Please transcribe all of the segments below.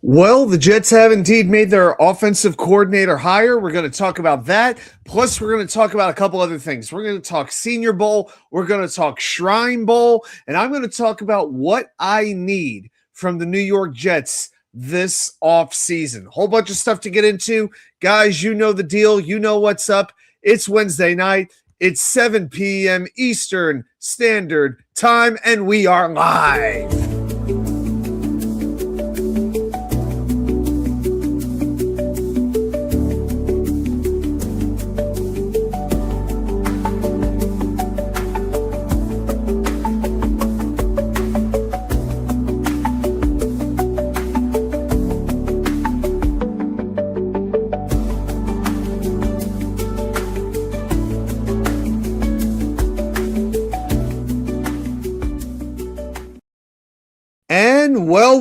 Well, the Jets have indeed made their offensive coordinator hire. We're going to talk about that. Plus, we're going to talk about a couple other things. We're going to talk Senior Bowl. We're going to talk Shrine Bowl. And I'm going to talk about what I need from the New York Jets this offseason. Whole bunch of stuff to get into. Guys, you know the deal. You know what's up. It's Wednesday night. It's 7 p.m. Eastern Standard Time, and we are live. And well,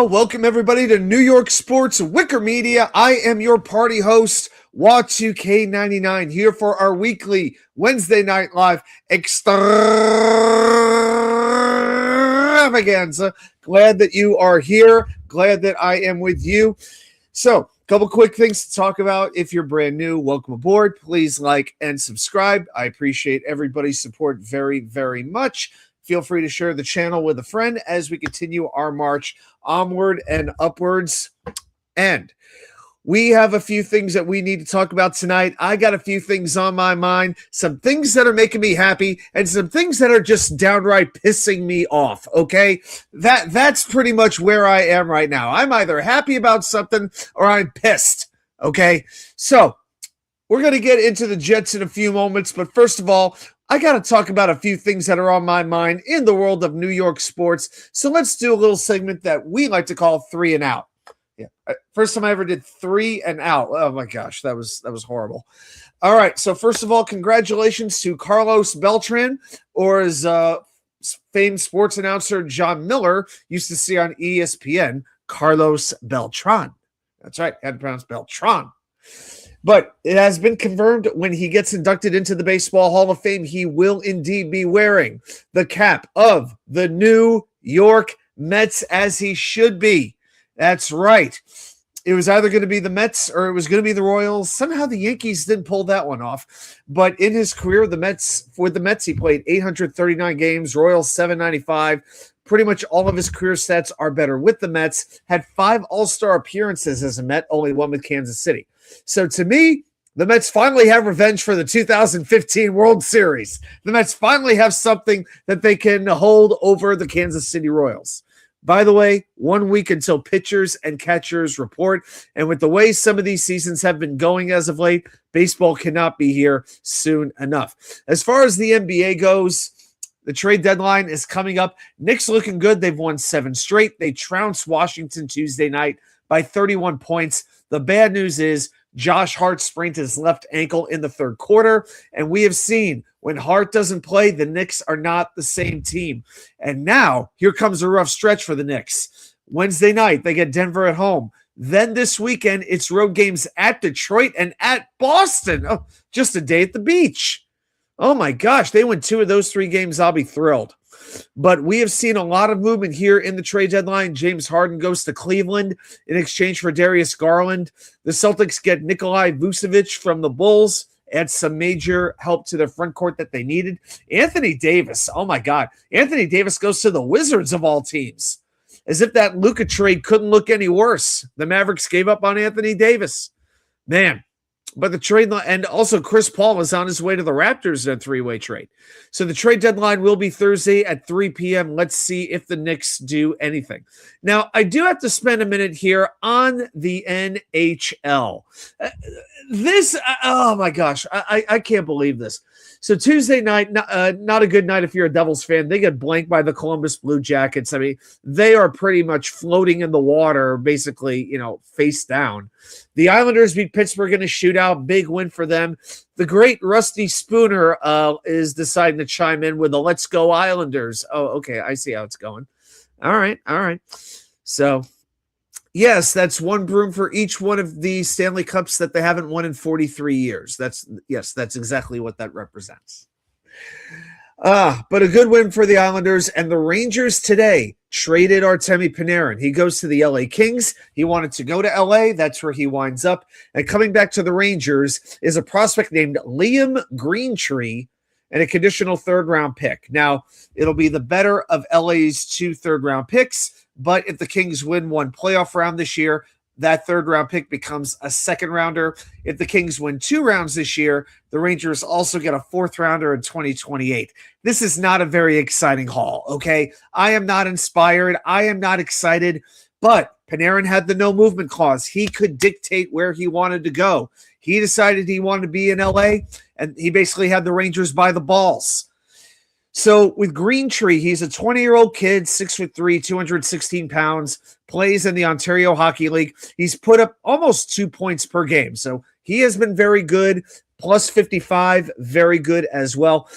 welcome everybody to New York Sports WickerMedia. I am your party host, Wa2K99, here for our weekly Wednesday Night Live extravaganza. Glad that you are here. Glad that I am with you. So, a couple quick things to talk about. If you're brand new, welcome aboard. Please like and subscribe. I appreciate everybody's support very, very much. Feel free to share the channel with a friend as we continue our march onward and upwards. And we have a few things that we need to talk about tonight. I got a few things on my mind, some things that are making me happy and some things that are just downright pissing me off, okay? That's pretty much where I am right now. I'm either happy about something or I'm pissed, okay? So we're going to get into the Jets in a few moments, but first of all, I got to talk about a few things that are on my mind in the world of New York sports. So let's do a little segment that we like to call 3 and Out. Yeah, first time I ever did 3 and Out. Oh my gosh, that was horrible. All right, so first of all, congratulations to Carlos Beltran, or as famed sports announcer John Miller used to see on ESPN, Carlos Beltran. That's right, I had to pronounce Beltran. But it has been confirmed when he gets inducted into the Baseball Hall of Fame, he will indeed be wearing the cap of the New York Mets, as he should be. That's right. It was either going to be the Mets or it was going to be the Royals. Somehow the Yankees didn't pull that one off. But in his career, with the Mets, he played 839 games, Royals 795. Pretty much all of his career stats are better with the Mets. Had 5 All-Star appearances as a Met, only 1 with Kansas City. So to me, the Mets finally have revenge for the 2015 World Series. The Mets finally have something that they can hold over the Kansas City Royals. By the way, 1 week until pitchers and catchers report. And with the way some of these seasons have been going as of late, baseball cannot be here soon enough. As far as the NBA goes, the trade deadline is coming up. Knicks looking good. They've won 7 straight. They trounced Washington Tuesday night by 31 points. The bad news is Josh Hart sprained his left ankle in the third quarter, and we have seen when Hart doesn't play, the Knicks are not the same team. And now, here comes a rough stretch for the Knicks. Wednesday night, they get Denver at home. Then this weekend, it's road games at Detroit and at Boston. Oh, just a day at the beach. Oh my gosh, they win 2 of those 3 games. I'll be thrilled. But we have seen a lot of movement here in the trade deadline. James Harden goes to Cleveland in exchange for Darius Garland. The Celtics get Nikolai Vucevic from the Bulls, add some major help to their front court that they needed. Anthony Davis, oh my God. Anthony Davis goes to the Wizards of all teams. As if that Luka trade couldn't look any worse. The Mavericks gave up on Anthony Davis. Man. But the trade, and also Chris Paul is on his way to the Raptors in a 3-way trade. So the trade deadline will be Thursday at 3 p.m. Let's see if the Knicks do anything. Now, I do have to spend a minute here on the NHL. Oh my gosh, I can't believe this. So Tuesday night, not a good night if you're a Devils fan. They get blanked by the Columbus Blue Jackets. I mean, they are pretty much floating in the water, basically, face down. The Islanders beat Pittsburgh in a shootout. Big win for them. The great Rusty Spooner is deciding to chime in with the Let's Go Islanders. Oh, okay. I see how it's going. All right. So, yes, that's 1 broom for each one of the Stanley Cups that they haven't won in 43 years. That's exactly what that represents. But a good win for the Islanders, and the Rangers today traded Artemi Panarin. He goes to the LA Kings. He wanted to go to LA. That's where he winds up. And coming back to the Rangers is a prospect named Liam Greentree and a conditional third-round pick. Now, it'll be the better of LA's 2 third-round picks, but if the Kings win 1 playoff round this year, that third-round pick becomes a second-rounder. If the Kings win 2 rounds this year, the Rangers also get a 4th-rounder in 2028. This is not a very exciting haul, okay? I am not inspired. I am not excited, but Panarin had the no-movement clause. He could dictate where he wanted to go. He decided he wanted to be in LA, and he basically had the Rangers by the balls. So with Greentree, he's a 20-year-old kid, 6'3", 216 pounds, plays in the Ontario Hockey League. He's put up almost 2 points per game. So he has been very good, plus 55, very good as well.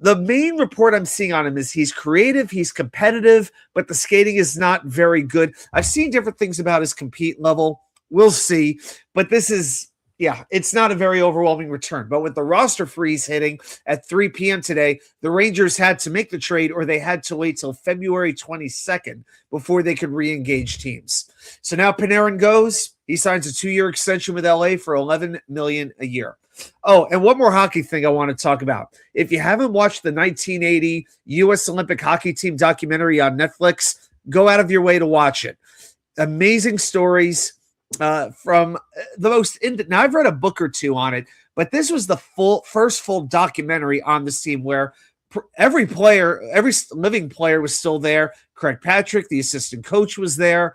The main report I'm seeing on him is he's creative, he's competitive, but the skating is not very good. I've seen different things about his compete level. We'll see. But this is, it's not a very overwhelming return. But with the roster freeze hitting at 3 p.m. today, the Rangers had to make the trade, or they had to wait till February 22nd before they could re-engage teams. So now Panarin goes. He signs a 2-year extension with LA for $11 million a year. Oh, and one more hockey thing I want to talk about. If you haven't watched the 1980 U.S. Olympic hockey team documentary on Netflix, go out of your way to watch it. Amazing stories from the most now I've read a book or 2 on it, but this was the first full documentary on this team where every living player was still there. Craig Patrick, the assistant coach, was there.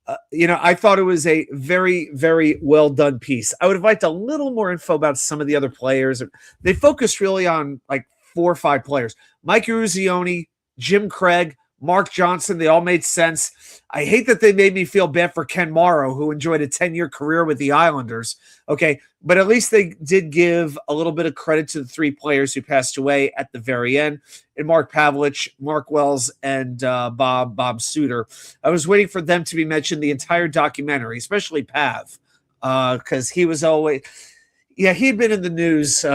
I thought it was a very, very well done piece. I would have liked a little more info about some of the other players. They focused really on like 4 or 5 players. Mike Eruzione, Jim Craig, Mark Johnson, they all made sense. I hate that they made me feel bad for Ken Morrow, who enjoyed a 10-year career with the Islanders. Okay, but at least they did give a little bit of credit to the 3 players who passed away at the very end, and Mark Pavlich, Mark Wells, and Bob Suter. I was waiting for them to be mentioned the entire documentary, especially Pav, because he was always... Yeah, he'd been in the news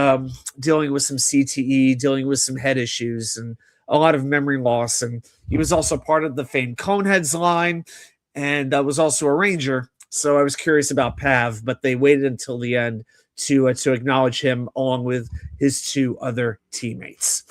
dealing with some CTE, dealing with some head issues, and a lot of memory loss, and he was also part of the famed Coneheads line, and was also a Ranger. So I was curious about Pav, but they waited until the end to acknowledge him along with his 2 other teammates.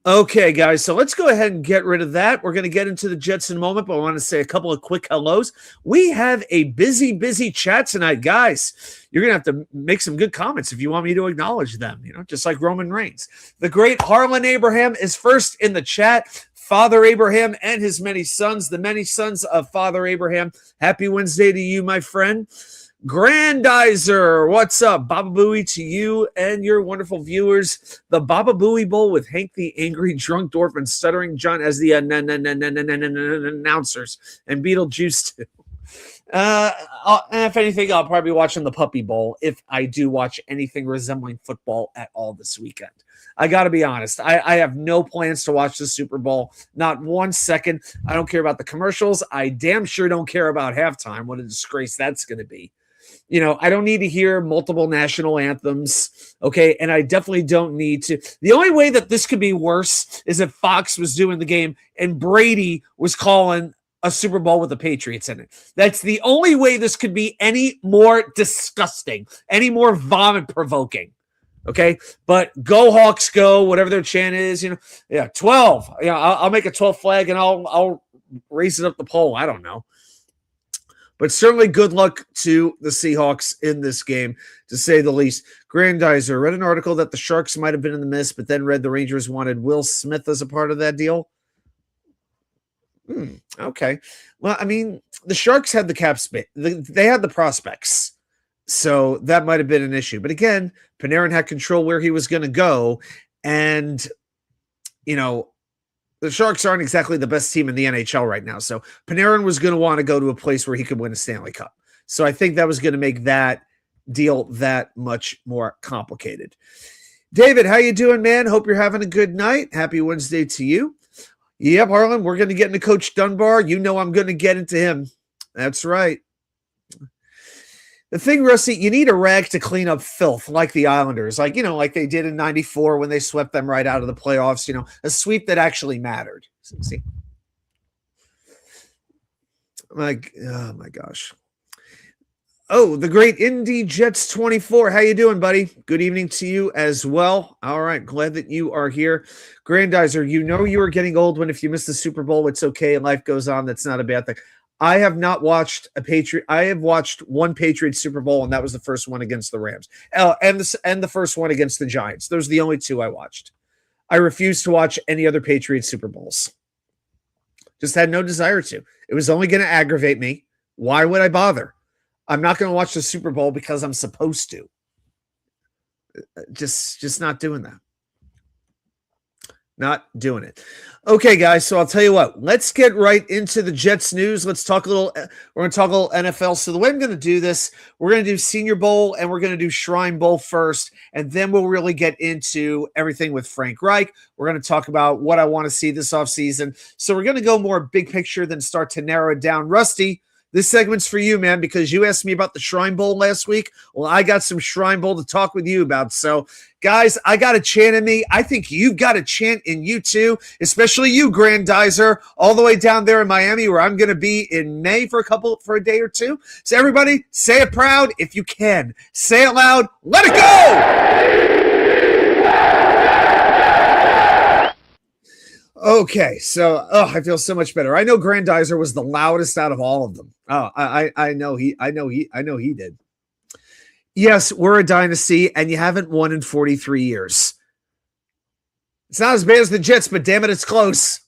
Okay, guys, so let's go ahead and get rid of that. We're going to get into the Jets in a moment, but I want to say a couple of quick hellos. We have a busy chat tonight, guys. You're going to have to make some good comments if you want me to acknowledge them, just like Roman Reigns. The great Harlan Abraham is first in the chat. Father Abraham and his many sons, the many sons of Father Abraham. Happy Wednesday to you, my friend. Grandizer, what's up? Baba Booey to you and your wonderful viewers. The Baba Booey Bowl with Hank the Angry Drunk Dwarf and Stuttering John as the announcers, and Beetlejuice too. If anything, I'll probably be watching the Puppy Bowl if I do watch anything resembling football at all this weekend. I got to be honest. I have no plans to watch the Super Bowl. Not 1 second. I don't care about the commercials. I damn sure don't care about halftime. What a disgrace that's going to be. I don't need to hear multiple national anthems, okay? And I definitely don't need to. The only way that this could be worse is if Fox was doing the game and Brady was calling a Super Bowl with the Patriots in it. That's the only way this could be any more disgusting, any more vomit-provoking, okay? But go Hawks go, whatever their chant is, 12. I'll make a 12 flag and I'll raise it up the pole. I don't know. But certainly good luck to the Seahawks in this game, to say the least. Grandizer, read an article that the Sharks might have been in the mist, but then read the Rangers wanted Will Smith as a part of that deal. Okay. Well, I mean, the Sharks had the cap space. They had the prospects. So that might have been an issue. But again, Panarin had control where he was going to go. And, the Sharks aren't exactly the best team in the NHL right now. So Panarin was going to want to go to a place where he could win a Stanley Cup. So I think that was going to make that deal that much more complicated. David, how you doing, man? Hope you're having a good night. Happy Wednesday to you. Yep, Harlan, we're going to get into Coach Dunbar. I'm going to get into him. That's right. The thing, Rusty, you need a rag to clean up filth like the Islanders, like they did in 94 when they swept them right out of the playoffs, a sweep that actually mattered. See? Oh my gosh. Oh, the great Indy Jets 24. How you doing, buddy? Good evening to you as well. All right, glad that you are here. Grandizer, you know you are getting old when if you miss the Super Bowl, it's okay. Life goes on. That's not a bad thing. I have not watched a Patriot. I have watched one Patriots Super Bowl, and that was the first one against the Rams. And the first one against the Giants. Those are the only two I watched. I refuse to watch any other Patriots Super Bowls. Just had no desire to. It was only going to aggravate me. Why would I bother? I'm not going to watch the Super Bowl because I'm supposed to. Just not doing that. Not doing it. Okay, guys, so I'll tell you what. Let's get right into the Jets news. Let's talk a little. We're going to talk a little NFL. So the way I'm going to do this, we're going to do Senior Bowl and we're going to do Shrine Bowl first, and then we'll really get into everything with Frank Reich. We're going to talk about what I want to see this offseason. So we're going to go more big picture than start to narrow it down. Rusty, this segment's for you, man, because you asked me about the Shrine Bowl last week. Well, I got some Shrine Bowl to talk with you about. So, guys, I got a chant in me. I think you've got a chant in you, too, especially you, Grandizer, all the way down there in Miami, where I'm going to be in May for a day or two. So, everybody, say it proud if you can. Say it loud. Let it go! Okay, so I feel so much better. I know Grandizer was the loudest out of all of them. Oh, I know he did. Yes, we're a dynasty, and you haven't won in 43 years. It's not as bad as the Jets, but damn it, it's close.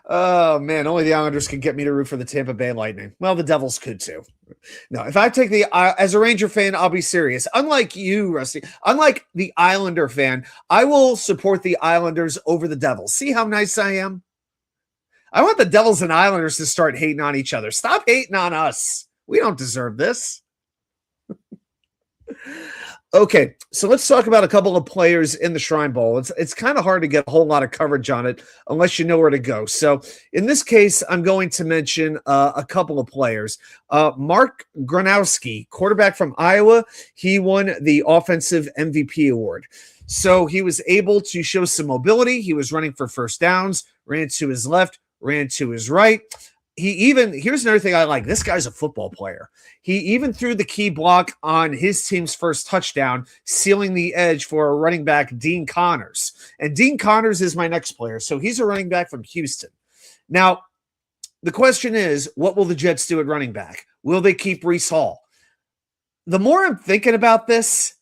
Oh man, only the Islanders can get me to root for the Tampa Bay Lightning. Well, the Devils could too. No, if I take as a Ranger fan, I'll be serious. Unlike you, Rusty, unlike the Islander fan, I will support the Islanders over the Devils. See how nice I am? I want the Devils and Islanders to start hating on each other. Stop hating on us. We don't deserve this. Okay, so let's talk about a couple of players in the Shrine Bowl. It's kind of hard to get a whole lot of coverage on it unless you know where to go. So in this case, I'm going to mention a couple of players. Mark Gronowski, quarterback from Iowa, he won the Offensive MVP award. So he was able to show some mobility. He was running for first downs, ran to his left, ran to his right. Here's another thing I like. This guy's a football player. He even threw the key block on his team's first touchdown, sealing the edge for running back Dean Connors. And Dean Connors is my next player. So he's a running back from Houston. Now, the question is, what will the Jets do at running back? Will they keep Breece Hall? The more I'm thinking about this,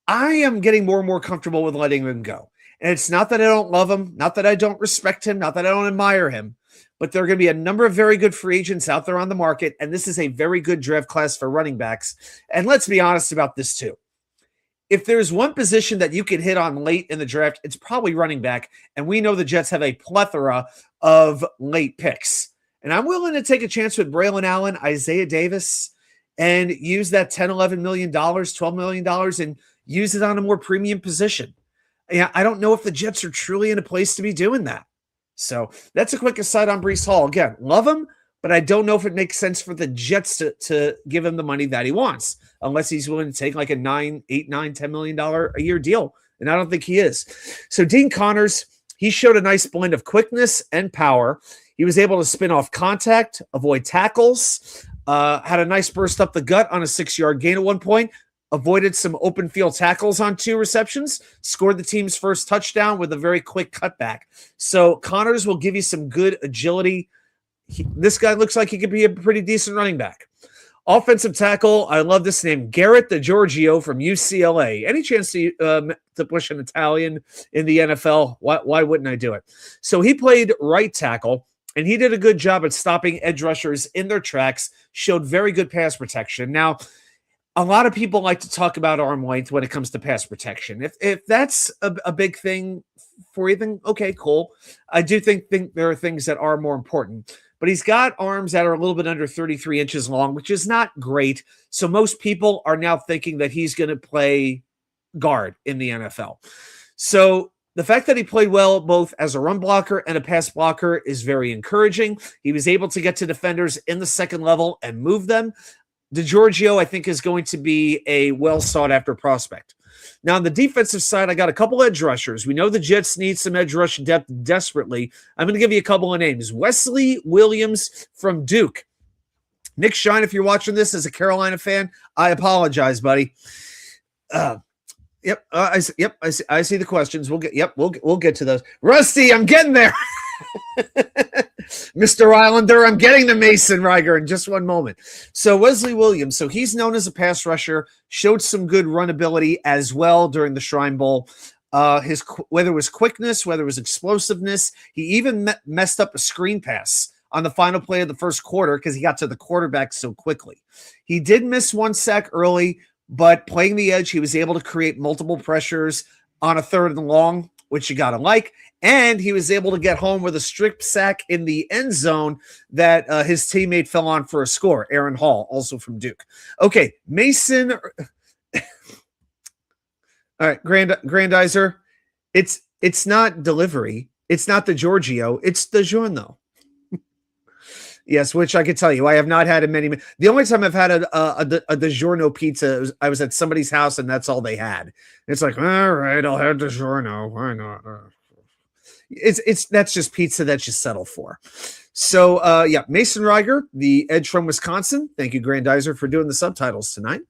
I am getting more and more comfortable with letting him go. And it's not that I don't love him, not that I don't respect him, not that I don't admire him, but there are going to be a number of very good free agents out there on the market, and this is a very good draft class for running backs. And let's be honest about this too. If there's one position that you could hit on late in the draft, it's probably running back, and we know the Jets have a plethora of late picks. And I'm willing to take a chance with Braylon Allen, Isaiah Davis, and use that $10, $11 million, $12 million, and use it on a more premium position. Yeah, I don't know if the Jets are truly in a place to be doing that. So that's a quick aside on Breece Hall. Again, love him, but I don't know if it makes sense for the Jets to give him the money that he wants, unless he's willing to take like a $8, $9, $10 million a year deal. And I don't think he is. So Dean Connors, he showed a nice blend of quickness and power. He was able to spin off contact, avoid tackles, had a nice burst up the gut on a 6-yard gain at one point, avoided some open field tackles on 2 receptions, scored the team's first touchdown with a very quick cutback. So Connors will give you some good agility. This guy looks like he could be a pretty decent running back. Offensive tackle, I love this name, Garrett DiGiorgio from UCLA. Any chance to push an Italian in the NFL? Why wouldn't I do it? So he played right tackle, and he did a good job at stopping edge rushers in their tracks, showed very good pass protection. Now, a lot of people like to talk about arm length when it comes to pass protection. If that's a big thing for you, then okay, cool. I do think there are things that are more important. But he's got arms that are a little bit under 33 inches long, which is not great. So most people are now thinking that he's going to play guard in the NFL. So the fact that he played well both as a run blocker and a pass blocker is very encouraging. He was able to get to defenders in the second level and move them. DiGiorgio, I think, is going to be a well sought after prospect. Now, on the defensive side, I got a couple edge rushers. We know the Jets need some edge rush depth desperately. I'm going to give you a couple of names. Wesley Williams from Duke. Nick Shine, if you're watching this as a Carolina fan, I apologize, buddy. I see the questions. We'll get to those. Rusty, I'm getting there. Mr. Islander, I'm getting to Mason Reiger in just one moment. So Wesley Williams, so he's known as a pass rusher, showed some good run ability as well during the Shrine Bowl. Whether it was quickness, whether it was explosiveness, he even messed up a screen pass on the final play of the first quarter because he got to the quarterback so quickly. He did miss one sack early, but playing the edge, he was able to create multiple pressures on a 3rd and long, which you got to like. And he was able to get home with a strip sack in the end zone that his teammate fell on for a score. Aaron Hall, also from Duke. Okay, Mason. All right, Grandizer. It's not delivery. It's not the Giorgio. It's the Giorno. Yes, which I can tell you, I have not had in many. The only time I've had a DiGiorno pizza, I was at somebody's house, and that's all they had. It's like, all right, I'll have DiGiorno. Why not? That's just pizza that you settle for. So, Mason Reiger, the edge from Wisconsin. Thank you, Grandizer, for doing the subtitles tonight.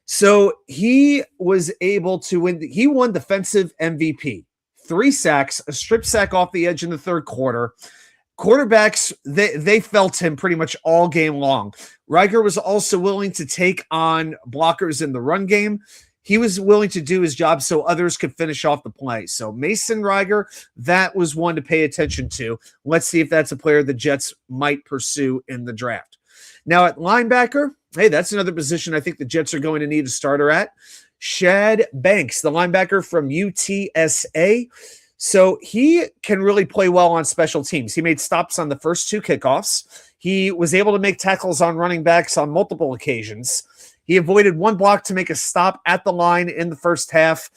So he was able to win. He won defensive MVP, 3 sacks, a strip sack off the edge in the 3rd quarter. Quarterbacks, they felt him pretty much all game long. Reiger was also willing to take on blockers in the run game. He was willing to do his job so others could finish off the play. So Mason Reiger, that was one to pay attention to. Let's see if that's a player the Jets might pursue in the draft. Now at linebacker, hey, that's another position I think the Jets are going to need a starter at. Shad Banks, the linebacker from UTSA. So he can really play well on special teams. He made stops on the first 2 kickoffs. He was able to make tackles on running backs on multiple occasions. He avoided 1 block to make a stop at the line in the first half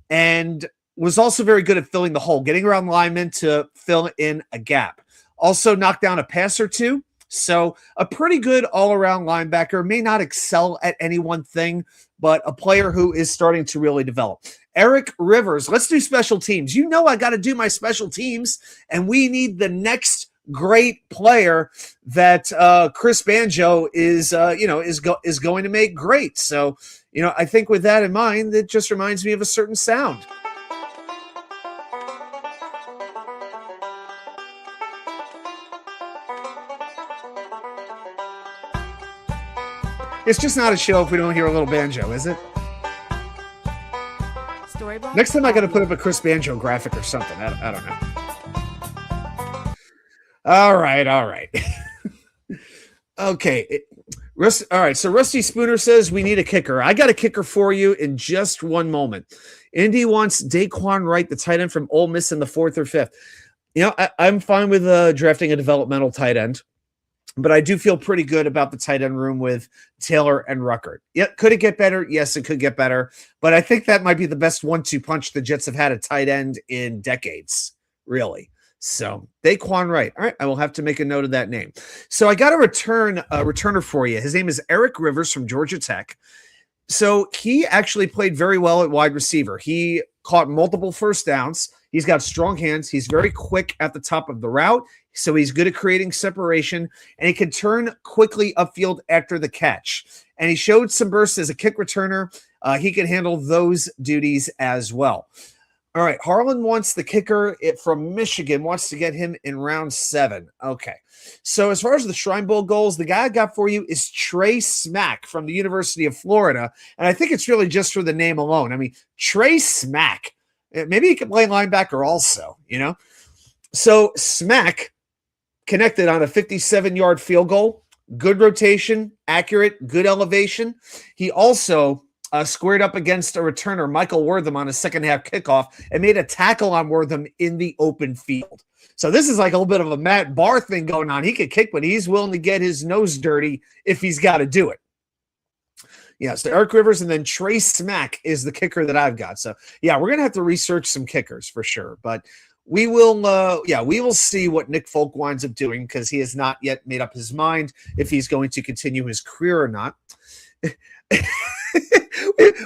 and was also very good at filling the hole, getting around linemen to fill in a gap. Also knocked down a pass or 2. So a pretty good all-around linebacker, may not excel at any one thing, but a player who is starting to really develop. Eric Rivers, let's do special teams. You know I got to do my special teams, and we need the next great player that Chris Banjo is going to make great. So, I think with that in mind, it just reminds me of a certain sound. It's just not a show if we don't hear a little banjo, is it? Next time I got to put up a Chris Banjo graphic or something. I don't know. All right. Okay. All right. So Rusty Spooner says we need a kicker. I got a kicker for you in just one moment. Indy wants Daquan Wright, the tight end from Ole Miss, in the 4th or 5th. I'm fine with drafting a developmental tight end. But I do feel pretty good about the tight end room with Taylor and Ruckert. Yeah, could it get better? Yes, it could get better. But I think that might be the best 1-2 punch the Jets have had at tight end in decades, really. So Daquan Wright. All right, I will have to make a note of that name. So I got a returner for you. His name is Eric Rivers from Georgia Tech. So he actually played very well at wide receiver. He caught multiple first downs. He's got strong hands. He's very quick at the top of the route. So he's good at creating separation, and he can turn quickly upfield after the catch. And he showed some bursts as a kick returner. He can handle those duties as well. All right, Harlan wants the kicker from Michigan, wants to get him in round 7. Okay, so as far as the Shrine Bowl goals, the guy I got for you is Trey Smack from the University of Florida, and I think it's really just for the name alone. I mean, Trey Smack. Maybe he can play linebacker also, So Smack connected on a 57-yard field goal, good rotation, accurate, good elevation. He also squared up against a returner, Michael Wortham, on a second-half kickoff and made a tackle on Wortham in the open field. So this is like a little bit of a Matt Barr thing going on. He could kick, but he's willing to get his nose dirty if he's got to do it. Yeah, so Eric Rivers and then Trey Smack is the kicker that I've got. So, yeah, we're going to have to research some kickers for sure. But we will see what Nick Folk winds up doing because he has not yet made up his mind if he's going to continue his career or not.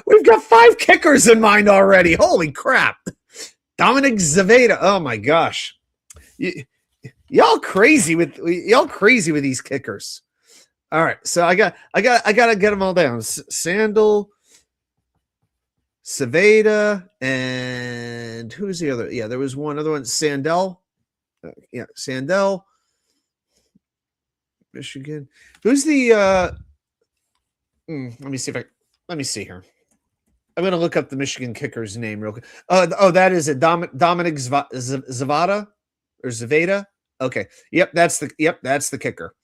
We've got 5 kickers in mind already. Holy crap. Dominic Zaveda. Oh my gosh. Y'all crazy with these kickers. All right. So I gotta get them all down. Sandal, Zaveda, and who's the other? Yeah, there was one other one. Sandell. Sandell. Michigan. Who's the let me see here. I'm going to look up the Michigan kicker's name real quick. That is it. Dominic Zavada or Zaveda. Okay. Yep, that's the kicker.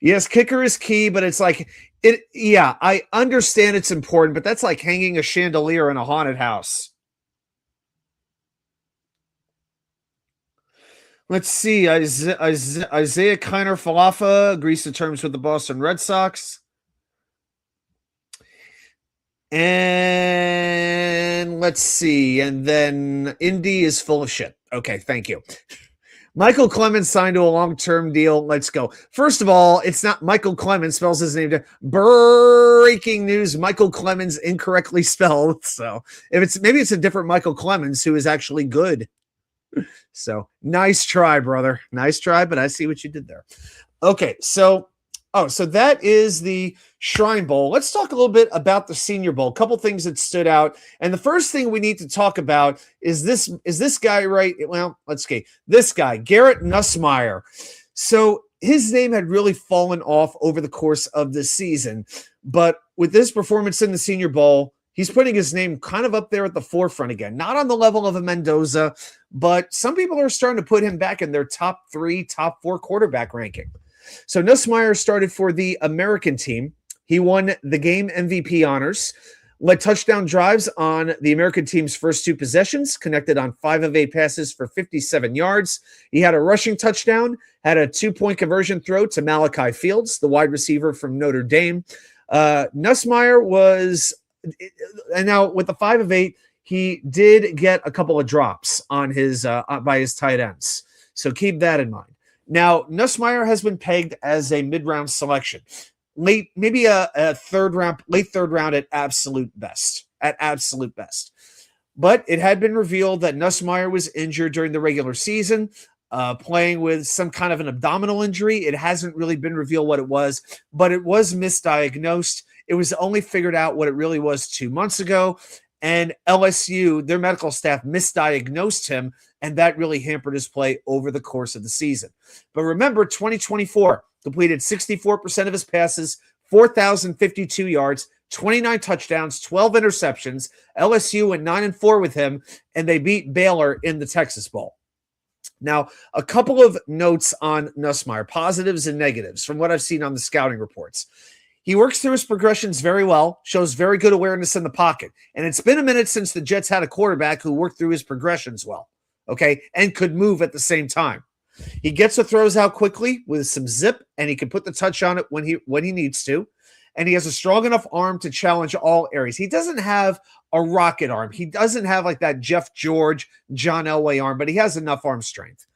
Yes, kicker is key, but it's like it. Yeah, I understand it's important, but that's like hanging a chandelier in a haunted house. Let's see. Isaiah Kiner Falafa agrees to terms with the Boston Red Sox. And let's see. And then Indy is full of shit. Okay, thank you. Michael Clemens signed to a long-term deal. Let's go. First of all, it's not Michael Clemens, spells his name. Breaking news, Michael Clemens incorrectly spelled. So maybe it's a different Michael Clemens who is actually good. So nice try, brother. Nice try, but I see what you did there. Okay, so that is the Shrine Bowl. Let's talk a little bit about the Senior Bowl. A couple things that stood out. And the first thing we need to talk about is this guy right? Well, let's see. This guy, Garrett Nussmeier. So his name had really fallen off over the course of the season. But with this performance in the Senior Bowl, he's putting his name kind of up there at the forefront again. Not on the level of a Mendoza, but some people are starting to put him back in their top 3, top 4 quarterback ranking. So Nussmeier started for the American team. He won the game MVP honors, led touchdown drives on the American team's first 2 possessions, connected on 5 of 8 passes for 57 yards. He had a rushing touchdown, had a 2-point conversion throw to Malachi Fields, the wide receiver from Notre Dame. Nussmeier was, and now with the 5 of 8, he did get a couple of drops on his by his tight ends. So keep that in mind. Now, Nussmeier has been pegged as a mid-round selection. Maybe a late third round at absolute best. But it had been revealed that Nussmeier was injured during the regular season, playing with some kind of an abdominal injury. It hasn't really been revealed what it was, but it was misdiagnosed. It was only figured out what it really was 2 months ago. And LSU, their medical staff, misdiagnosed him, and that really hampered his play over the course of the season. But remember, 2024 completed 64% of his passes, 4,052 yards, 29 touchdowns, 12 interceptions. LSU went 9-4 with him, and they beat Baylor in the Texas Bowl. Now, a couple of notes on Nussmeier, positives and negatives from what I've seen on the scouting reports. He works through his progressions very well, shows very good awareness in the pocket. And it's been a minute since the Jets had a quarterback who worked through his progressions well, okay, and could move at the same time. He gets the throws out quickly with some zip, and he can put the touch on it when he needs to. And he has a strong enough arm to challenge all areas. He doesn't have a rocket arm. He doesn't have like that Jeff George, John Elway arm, but he has enough arm strength.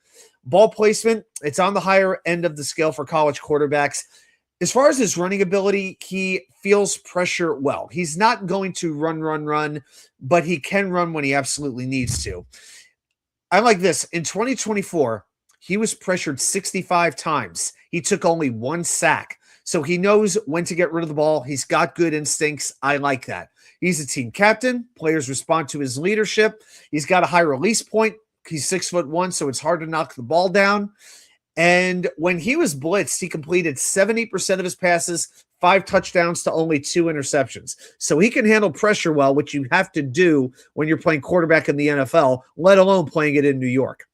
Ball placement, it's on the higher end of the scale for college quarterbacks. As far as his running ability, he feels pressure well. He's not going to run, but he can run when he absolutely needs to. I like this. In 2024, he was pressured 65 times. He took only 1 sack. So he knows when to get rid of the ball. He's got good instincts. I like that. He's a team captain. Players respond to his leadership. He's got a high release point. He's 6'1", so it's hard to knock the ball down. And when he was blitzed, he completed 70% of his passes, 5 touchdowns to only 2 interceptions. So he can handle pressure well, which you have to do when you're playing quarterback in the NFL, let alone playing it in New York.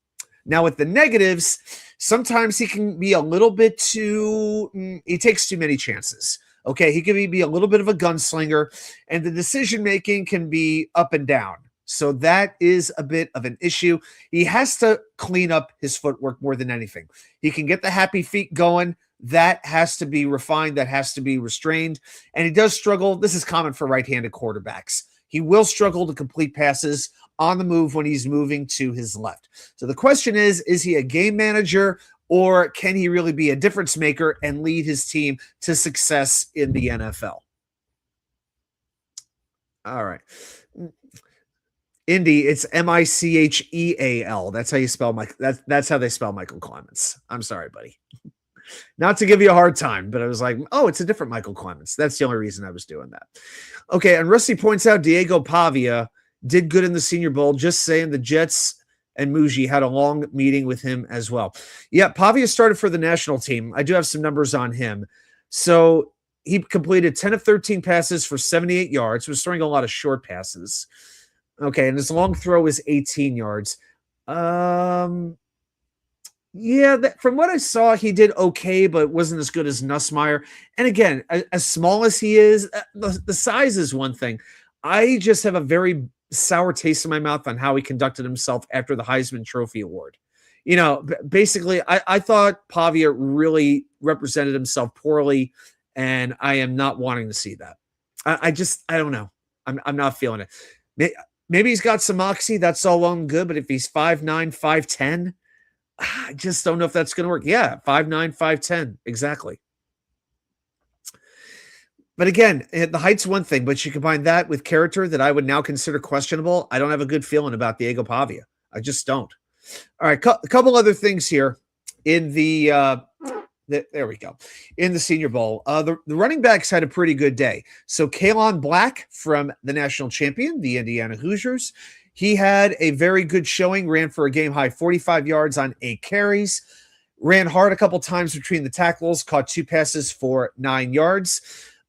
Now, with the negatives, sometimes he can be a little bit he takes too many chances. Okay, he can be a little bit of a gunslinger, and the decision-making can be up and down. So that is a bit of an issue. He has to clean up his footwork more than anything. He can get the happy feet going. That has to be refined. That has to be restrained. And he does struggle. This is common for right-handed quarterbacks. He will struggle to complete passes on the move when he's moving to his left. So the question is he a game manager, or can he really be a difference maker and lead his team to success in the NFL? All right. Indy, it's Micheal. That's how you spell Mike. That's how they spell Michael Clemens. I'm sorry, buddy. Not to give you a hard time, but I was like, oh, it's a different Michael Clemens. That's the only reason I was doing that. Okay, and Rusty points out Diego Pavia did good in the Senior Bowl. Just saying the Jets and Muji had a long meeting with him as well. Yeah, Pavia started for the national team. I do have some numbers on him. So he completed 10 of 13 passes for 78 yards, was throwing a lot of short passes. Okay, and his long throw is 18 yards. Yeah, from what I saw, he did okay, but wasn't as good as Nussmeier. And again, as small as he is, the size is one thing. I just have a very sour taste in my mouth on how he conducted himself after the Heisman Trophy Award. You know, basically, I thought Pavia really represented himself poorly, and I am not wanting to see that. I don't know. I'm not feeling it. Maybe he's got some moxie. That's all well and good, but if he's 5'9", 5'10", I just don't know if that's going to work. Yeah, 5'9", 5'10", exactly. But again, the height's one thing, but you combine that with character that I would now consider questionable. I don't have a good feeling about Diego Pavia. I just don't. All right, a couple other things here in there we go. In the Senior Bowl, the running backs had a pretty good day. So Kalon Black from the national champion, the Indiana Hoosiers, he had a very good showing, ran for a game-high 45 yards on 8 carries, ran hard a couple times between the tackles, caught 2 passes for 9 yards.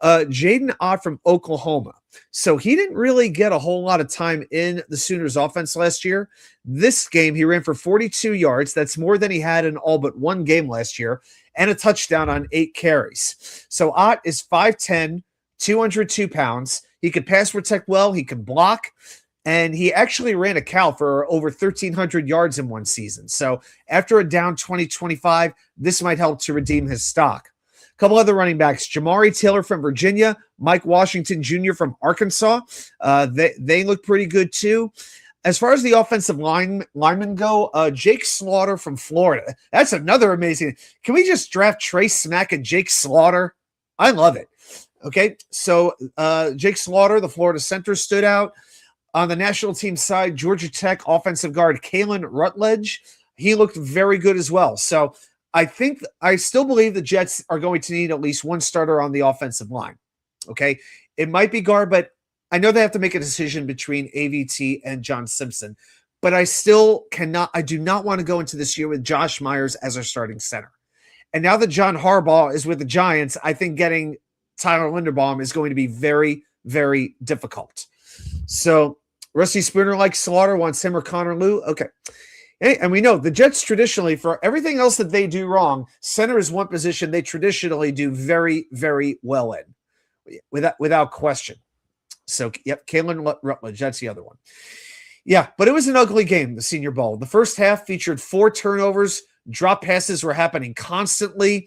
Jaden Ott from Oklahoma. So he didn't really get a whole lot of time in the Sooners offense last year. This game, he ran for 42 yards. That's more than he had in all but one game last year, and a touchdown on 8 carries. So Ott is 5'10", 202 pounds. He could pass protect well. He can block. And he actually ran a Cal for over 1,300 yards in one season. So after a down 2025, this might help to redeem his stock. A couple other running backs, Jamari Taylor from Virginia, Mike Washington Jr. from Arkansas. They look pretty good too. As far as the offensive linemen go, Jake Slaughter from Florida. That's another amazing. Can we just draft Trey Smack and Jake Slaughter? I love it. Okay, so Jake Slaughter, the Florida center, stood out. On the national team side, Georgia Tech offensive guard Kalen Rutledge, he looked very good as well. So I still believe the Jets are going to need at least one starter on the offensive line. Okay, it might be guard, but I know they have to make a decision between AVT and John Simpson. But I do not want to go into this year with Josh Myers as our starting center. And now that John Harbaugh is with the Giants, I think getting Tyler Linderbaum is going to be very, very difficult. So Rusty Spooner likes Slaughter, wants him or Connor Lew. Okay. And we know the Jets traditionally, for everything else that they do wrong, center is one position they traditionally do very, very well in, without question. So, yep, Kalen Rutledge, that's the other one. Yeah, but it was an ugly game, the Senior Bowl. The first half featured 4 turnovers. Drop passes were happening constantly.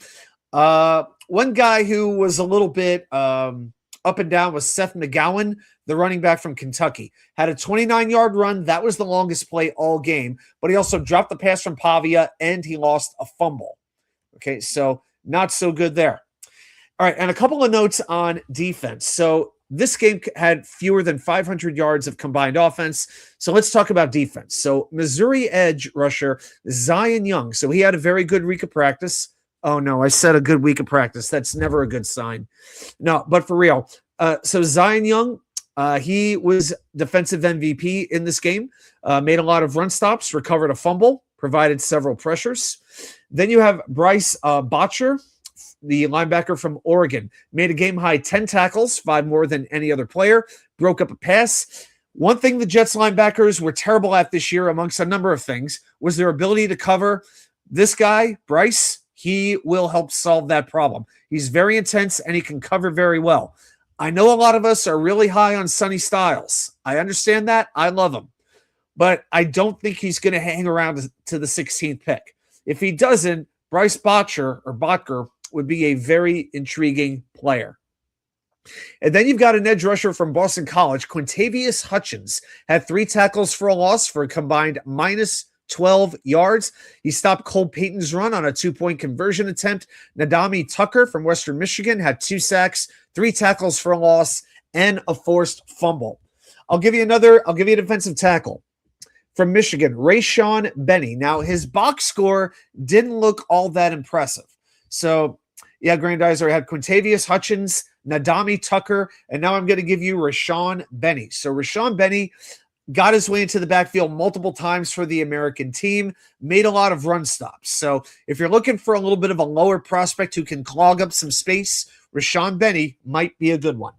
One guy who was a little bit up and down was Seth McGowan, the running back from Kentucky. Had a 29-yard run. That was the longest play all game, but he also dropped the pass from Pavia, and he lost a fumble. Okay, so not so good there. All right, and a couple of notes on defense. So this game had fewer than 500 yards of combined offense. So let's talk about defense. So Missouri edge rusher Zion Young. So he had a very good week of practice. Oh, no, I said a good week of practice. That's never a good sign. No, but for real. So Zion Young, he was defensive MVP in this game, made a lot of run stops, recovered a fumble, provided several pressures. Then you have Bryce Botcher, the linebacker from Oregon, made a game-high 10 tackles, 5 more than any other player, broke up a pass. One thing the Jets linebackers were terrible at this year, amongst a number of things, was their ability to cover. This guy, Bryce, he will help solve that problem. He's very intense, and he can cover very well. I know a lot of us are really high on Sonny Styles. I understand that. I love him. But I don't think he's going to hang around to the 16th pick. If he doesn't, Bryce Botcher would be a very intriguing player. And then you've got an edge rusher from Boston College, Quintavious Hutchins, had 3 tackles for a loss for a combined minus 12 yards. He stopped Cole Payton's run on a 2-point conversion attempt. Nadami Tucker from Western Michigan had 2 sacks, 3 tackles for a loss, and a forced fumble. I'll give you a defensive tackle from Michigan, Rayshon Benny. Now, his box score didn't look all that impressive. So, yeah, Grandizer had Quintavious Hutchins, Nadami Tucker, and now I'm going to give you Rayshon Benny. So Rayshon Benny got his way into the backfield multiple times for the American team, made a lot of run stops. So if you're looking for a little bit of a lower prospect who can clog up some space, Rayshon Benny might be a good one.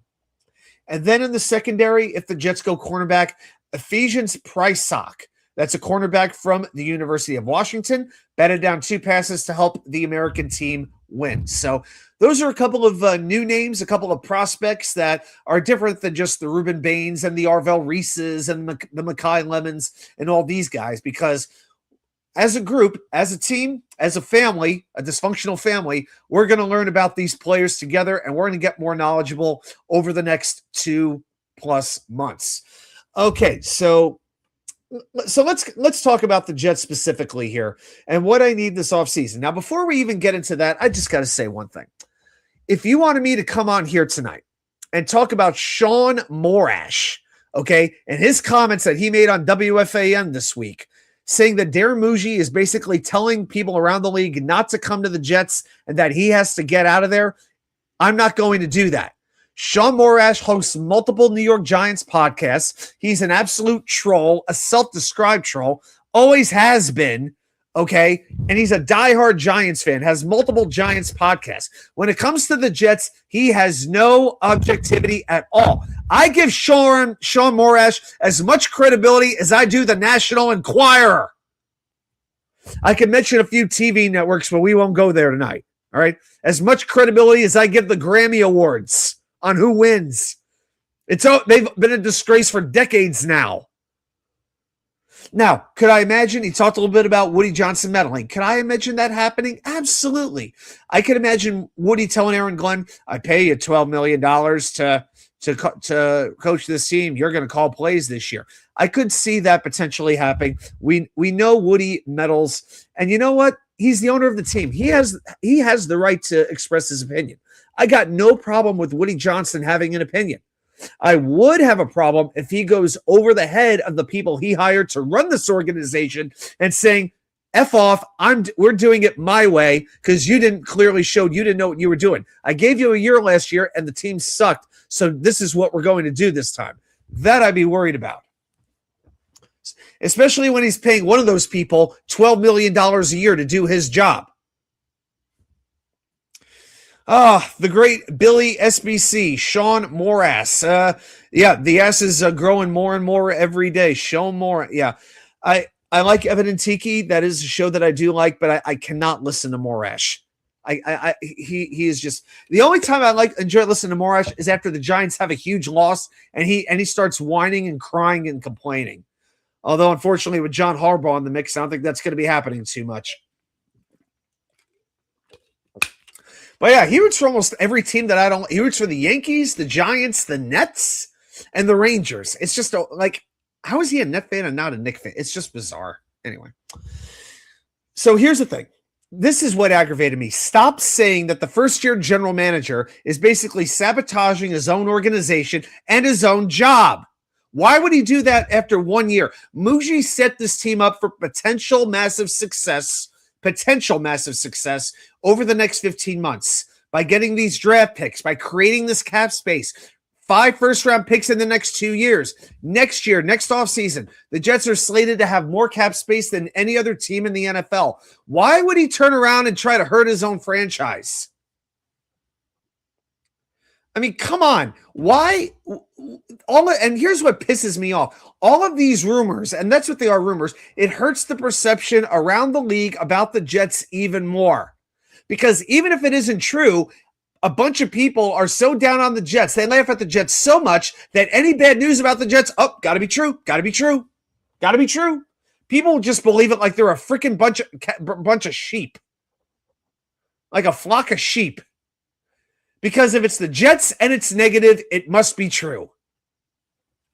And then in the secondary, if the Jets go cornerback, Ephesians Prysock. That's a cornerback from the University of Washington. Batted down 2 passes to help the American team win. So those are a couple of new names, a couple of prospects that are different than just the Reuben Baines and the Arvell Reeses and the Mekhi Lemons and all these guys, because as a group, as a team, as a family, a dysfunctional family, we're going to learn about these players together, and we're going to get more knowledgeable over the next 2+ months. Okay, so let's talk about the Jets specifically here and what I need this offseason. Now, before we even get into that, I just got to say one thing. If you wanted me to come on here tonight and talk about Sean Morash, okay, and his comments that he made on WFAN this week, saying that Darren Muji is basically telling people around the league not to come to the Jets and that he has to get out of there, I'm not going to do that. Sean Morash hosts multiple New York Giants podcasts. He's an absolute troll, a self-described troll, always has been, okay? And he's a diehard Giants fan, has multiple Giants podcasts. When it comes to the Jets, he has no objectivity at all. I give Sean Morash as much credibility as I do the National Enquirer. I can mention a few TV networks, but we won't go there tonight, all right? As much credibility as I give the Grammy Awards on who wins. They've been a disgrace for decades now. Now, could I imagine, he talked a little bit about Woody Johnson meddling. Could I imagine that happening? Absolutely. I could imagine Woody telling Aaron Glenn, I pay you $12 million to coach this team. You're going to call plays this year. I could see that potentially happening. We know Woody meddles, and you know what? He's the owner of the team. He has the right to express his opinion. I got no problem with Woody Johnson having an opinion. I would have a problem if he goes over the head of the people he hired to run this organization and saying, F off, we're doing it my way because you didn't know what you were doing. I gave you a year last year and the team sucked, so this is what we're going to do this time. That I'd be worried about. Especially when he's paying one of those people $12 million a year to do his job. The great Billy SBC, Sean Morass. The S is growing more and more every day. Sean Moore. Yeah, I like Evan and Tiki. That is a show that I do like, but I cannot listen to Morash. He is just the only time I enjoy listening to Morash is after the Giants have a huge loss and he starts whining and crying and complaining. Although unfortunately with John Harbaugh in the mix, I don't think that's going to be happening too much. But yeah, he roots for almost every team that I don't. He roots for the Yankees, the Giants, the Nets, and the Rangers. It's just how is he a Net fan and not a Knicks fan? It's just bizarre. Anyway, so here's the thing. This is what aggravated me. Stop saying that the first-year general manager is basically sabotaging his own organization and his own job. Why would he do that after 1 year? Muji set this team up for potential massive success over the next 15 months by getting these draft picks, by creating this cap space, 5 first-round picks in the next 2 years. Next year, next offseason, the Jets are slated to have more cap space than any other team in the NFL. Why would he turn around and try to hurt his own franchise? I mean, come on. Why? And here's what pisses me off. All of these rumors, and that's what they are, rumors, it hurts the perception around the league about the Jets even more. Because even if it isn't true, a bunch of people are so down on the Jets, they laugh at the Jets so much that any bad news about the Jets, gotta be true. People just believe it like they're a freaking bunch of sheep. Like a flock of sheep. Because if it's the Jets and it's negative, it must be true.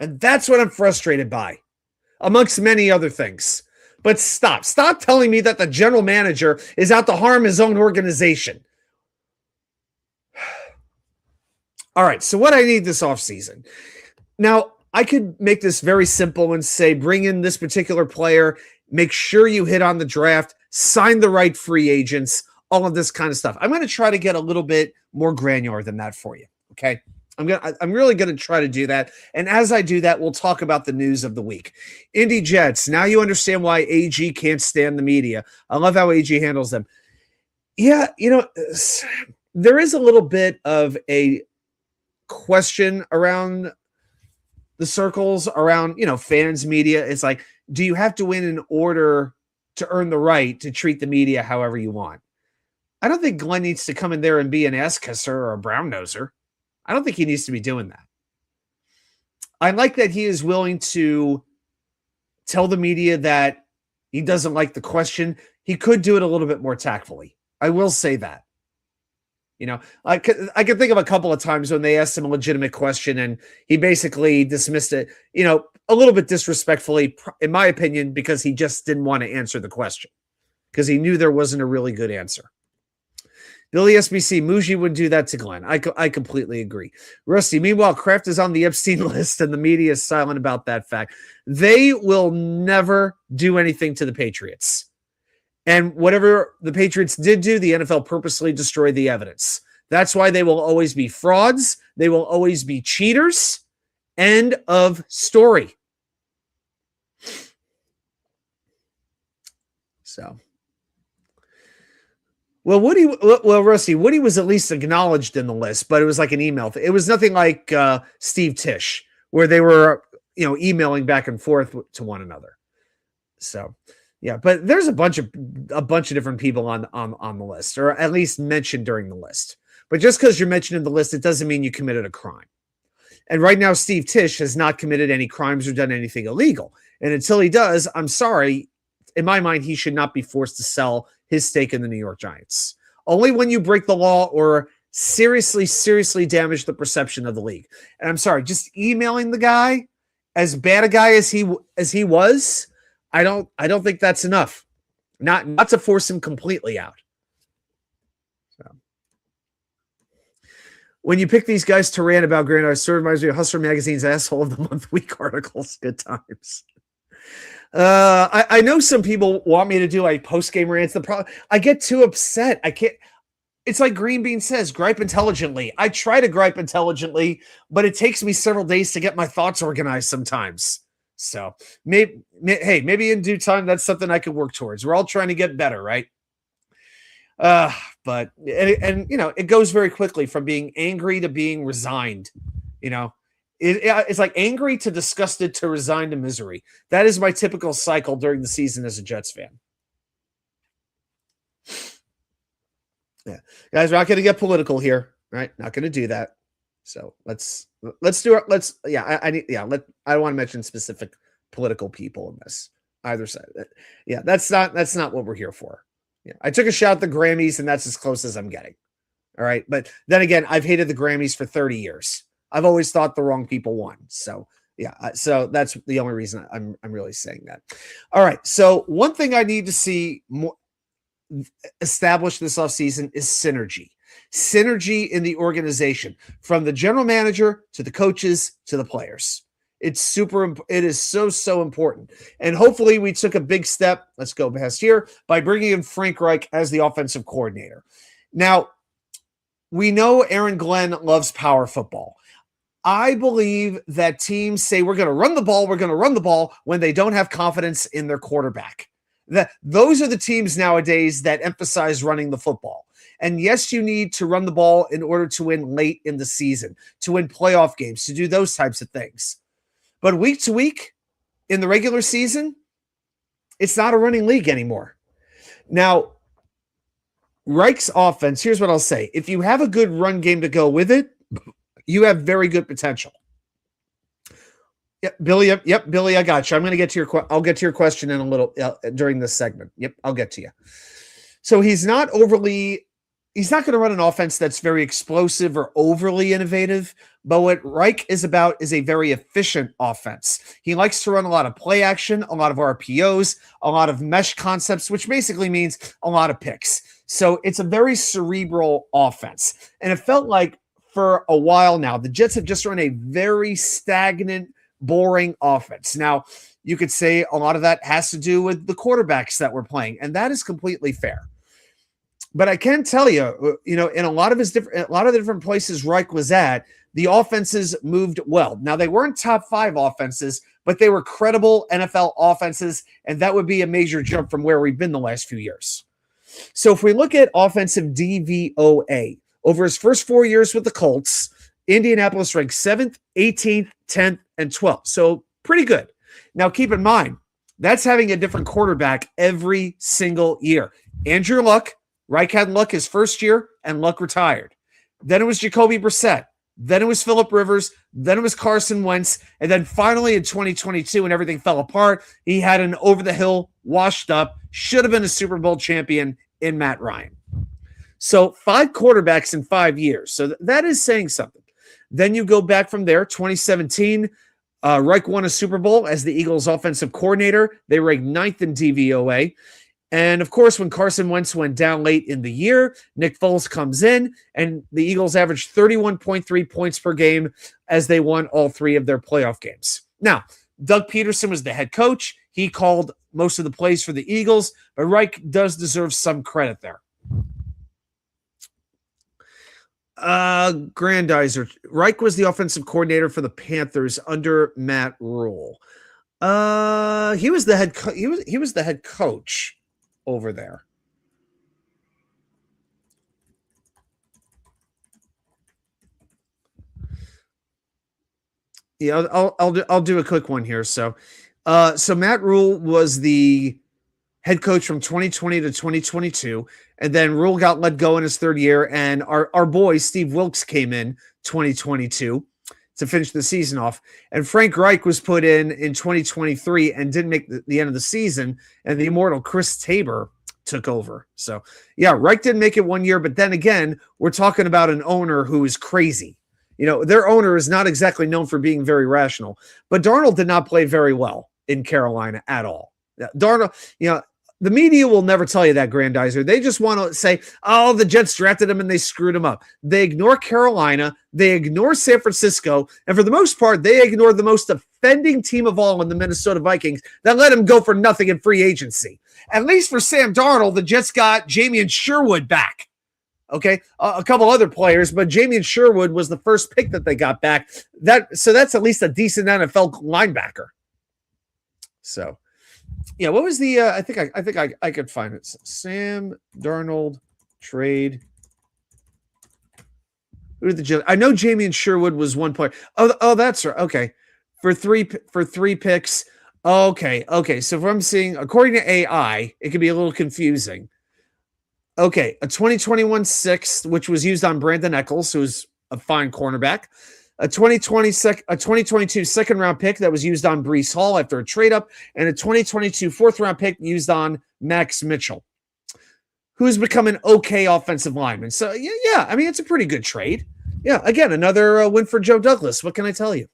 And that's what I'm frustrated by, amongst many other things. But stop telling me that the general manager is out to harm his own organization. All right, so what I need this offseason. Now, I could make this very simple and say bring in this particular player, make sure you hit on the draft, sign the right free agents, all of this kind of stuff. I'm going to try to get a little bit more granular than that for you, okay? I'm really going to try to do that. And as I do that, we'll talk about the news of the week. Indy Jets. Now you understand why AG can't stand the media. I love how AG handles them. Yeah, there is a little bit of a question around the circles around, fans, media. It's like, do you have to win in order to earn the right to treat the media however you want? I don't think Glenn needs to come in there and be an ass kisser or a brown noser. I don't think he needs to be doing that. I like that he is willing to tell the media that he doesn't like the question. He could do it a little bit more tactfully. I will say that. I can think of a couple of times when they asked him a legitimate question and he basically dismissed it, a little bit disrespectfully, in my opinion, because he just didn't want to answer the question because he knew there wasn't a really good answer. Billy SBC, Muji would do that to Glenn. I completely agree. Rusty, meanwhile, Kraft is on the Epstein list and the media is silent about that fact. They will never do anything to the Patriots. And whatever the Patriots did do, the NFL purposely destroyed the evidence. That's why they will always be frauds. They will always be cheaters. End of story. So, Rusty, Woody was at least acknowledged in the list, but it was like an email. It was nothing like Steve Tisch, where they were, emailing back and forth to one another. So, yeah, but there's a bunch of different people on the list, or at least mentioned during the list. But just because you're mentioned in the list, it doesn't mean you committed a crime. And right now, Steve Tisch has not committed any crimes or done anything illegal. And until he does, I'm sorry, in my mind, he should not be forced to sell his stake in the New York Giants. Only when you break the law or seriously damage the perception of the league. And I'm sorry, just emailing the guy, as bad a guy as he was, I don't think that's enough. Not to force him completely out. So when you pick these guys to rant about Grant, it sort of reminds me of Hustler Magazine's Asshole of the Month week articles. Good times. I know some people want me to do like post-game rants. The problem, I get too upset. I can't. It's like Green Bean says, gripe intelligently. I try to gripe intelligently, but it takes me several days to get my thoughts organized sometimes. So maybe in due time, that's something I could work towards. We're all trying to get better, right? But it goes very quickly from being angry to being resigned. It's like angry to disgusted to resigned to misery. That is my typical cycle during the season as a Jets fan. Yeah, guys, we're not going to get political here, right? Not going to do that. So let's do it. I don't want to mention specific political people in this either side. Yeah, that's not what we're here for. Yeah, I took a shot at the Grammys, and that's as close as I'm getting. All right, but then again, I've hated the Grammys for 30 years. I've always thought the wrong people won. So yeah, so that's the only reason I'm really saying that. All right, so one thing I need to see more established this offseason is synergy in the organization, from the general manager to the coaches to the players. It is so important. And hopefully we took a big step, let's go past here, by bringing in Frank Reich as the offensive coordinator. Now, we know Aaron Glenn loves power football. I believe that teams say we're going to run the ball when they don't have confidence in their quarterback. Those are the teams nowadays that emphasize running the football. And yes, you need to run the ball in order to win late in the season, to win playoff games, to do those types of things. But week to week in the regular season, it's not a running league anymore. Now, Reich's offense, here's what I'll say. If you have a good run game to go with it, you have very good potential. Yep, Billy. Yep, Billy, I got you. I'm going to get to I'll get to your question in a little during this segment. Yep, I'll get to you. So he's not going to run an offense that's very explosive or overly innovative, but what Reich is about is a very efficient offense. He likes to run a lot of play action, a lot of RPOs, a lot of mesh concepts, which basically means a lot of picks. So it's a very cerebral offense. And it felt like for a while now. The Jets have just run a very stagnant, boring offense. Now, you could say a lot of that has to do with the quarterbacks that we're playing, and that is completely fair. But I can tell you, in a lot of the different places Reich was at, the offenses moved well. Now, they weren't top 5 offenses, but they were credible NFL offenses, and that would be a major jump from where we've been the last few years. So if we look at offensive DVOA, over his first 4 years with the Colts, Indianapolis ranked 7th, 18th, 10th, and 12th. So pretty good. Now, keep in mind, that's having a different quarterback every single year. Andrew Luck, Reich had Luck his first year, and Luck retired. Then it was Jacoby Brissett. Then it was Phillip Rivers. Then it was Carson Wentz. And then finally in 2022, when everything fell apart, he had an over-the-hill, washed up, should have been a Super Bowl champion in Matt Ryan. So 5 quarterbacks in 5 years. So that is saying something. Then you go back from there, 2017, Reich won a Super Bowl as the Eagles offensive coordinator. They ranked 9th in DVOA. And, of course, when Carson Wentz went down late in the year, Nick Foles comes in, and the Eagles averaged 31.3 points per game as they won all 3 of their playoff games. Now, Doug Peterson was the head coach. He called most of the plays for the Eagles, but Reich does deserve some credit there. Grandizer. Reich was the offensive coordinator for the Panthers under Matt Rule. He was the head coach over there. Yeah, I'll do a quick one here. So Matt Rule was the head coach from 2020 to 2022, and then Rule got let go in his 3rd year, and our boy Steve Wilkes came in 2022 to finish the season off. And Frank Reich was put in 2023 and didn't make the end of the season, and the immortal Chris Tabor took over. So, yeah, Reich didn't make it 1 year, but then again, we're talking about an owner who is crazy. Their owner is not exactly known for being very rational, but Darnold did not play very well in Carolina at all. Darnold, the media will never tell you that, Grandizer. They just want to say, oh, the Jets drafted him and they screwed him up. They ignore Carolina. They ignore San Francisco. And for the most part, they ignore the most offending team of all in the Minnesota Vikings that let him go for nothing in free agency. At least for Sam Darnold, the Jets got Jamie and Sherwood back. Okay, a couple other players, but Jamie and Sherwood was the first pick that they got back. So that's at least a decent NFL linebacker. So, yeah, what was the? I think I could find it. Sam Darnold trade. Who did the Jets? I know Jamie and Sherwood was one player. Oh, that's right. Okay, for three picks. Okay. So if I'm seeing, according to AI, it could be a little confusing. Okay, a 2021 6th, which was used on Brandon Eccles, who's a fine cornerback. A 2022 second-round pick that was used on Breece Hall after a trade-up, and a 2022 4th-round pick used on Max Mitchell, who's become an okay offensive lineman. So, yeah, I mean, it's a pretty good trade. Yeah, again, another win for Joe Douglas. What can I tell you?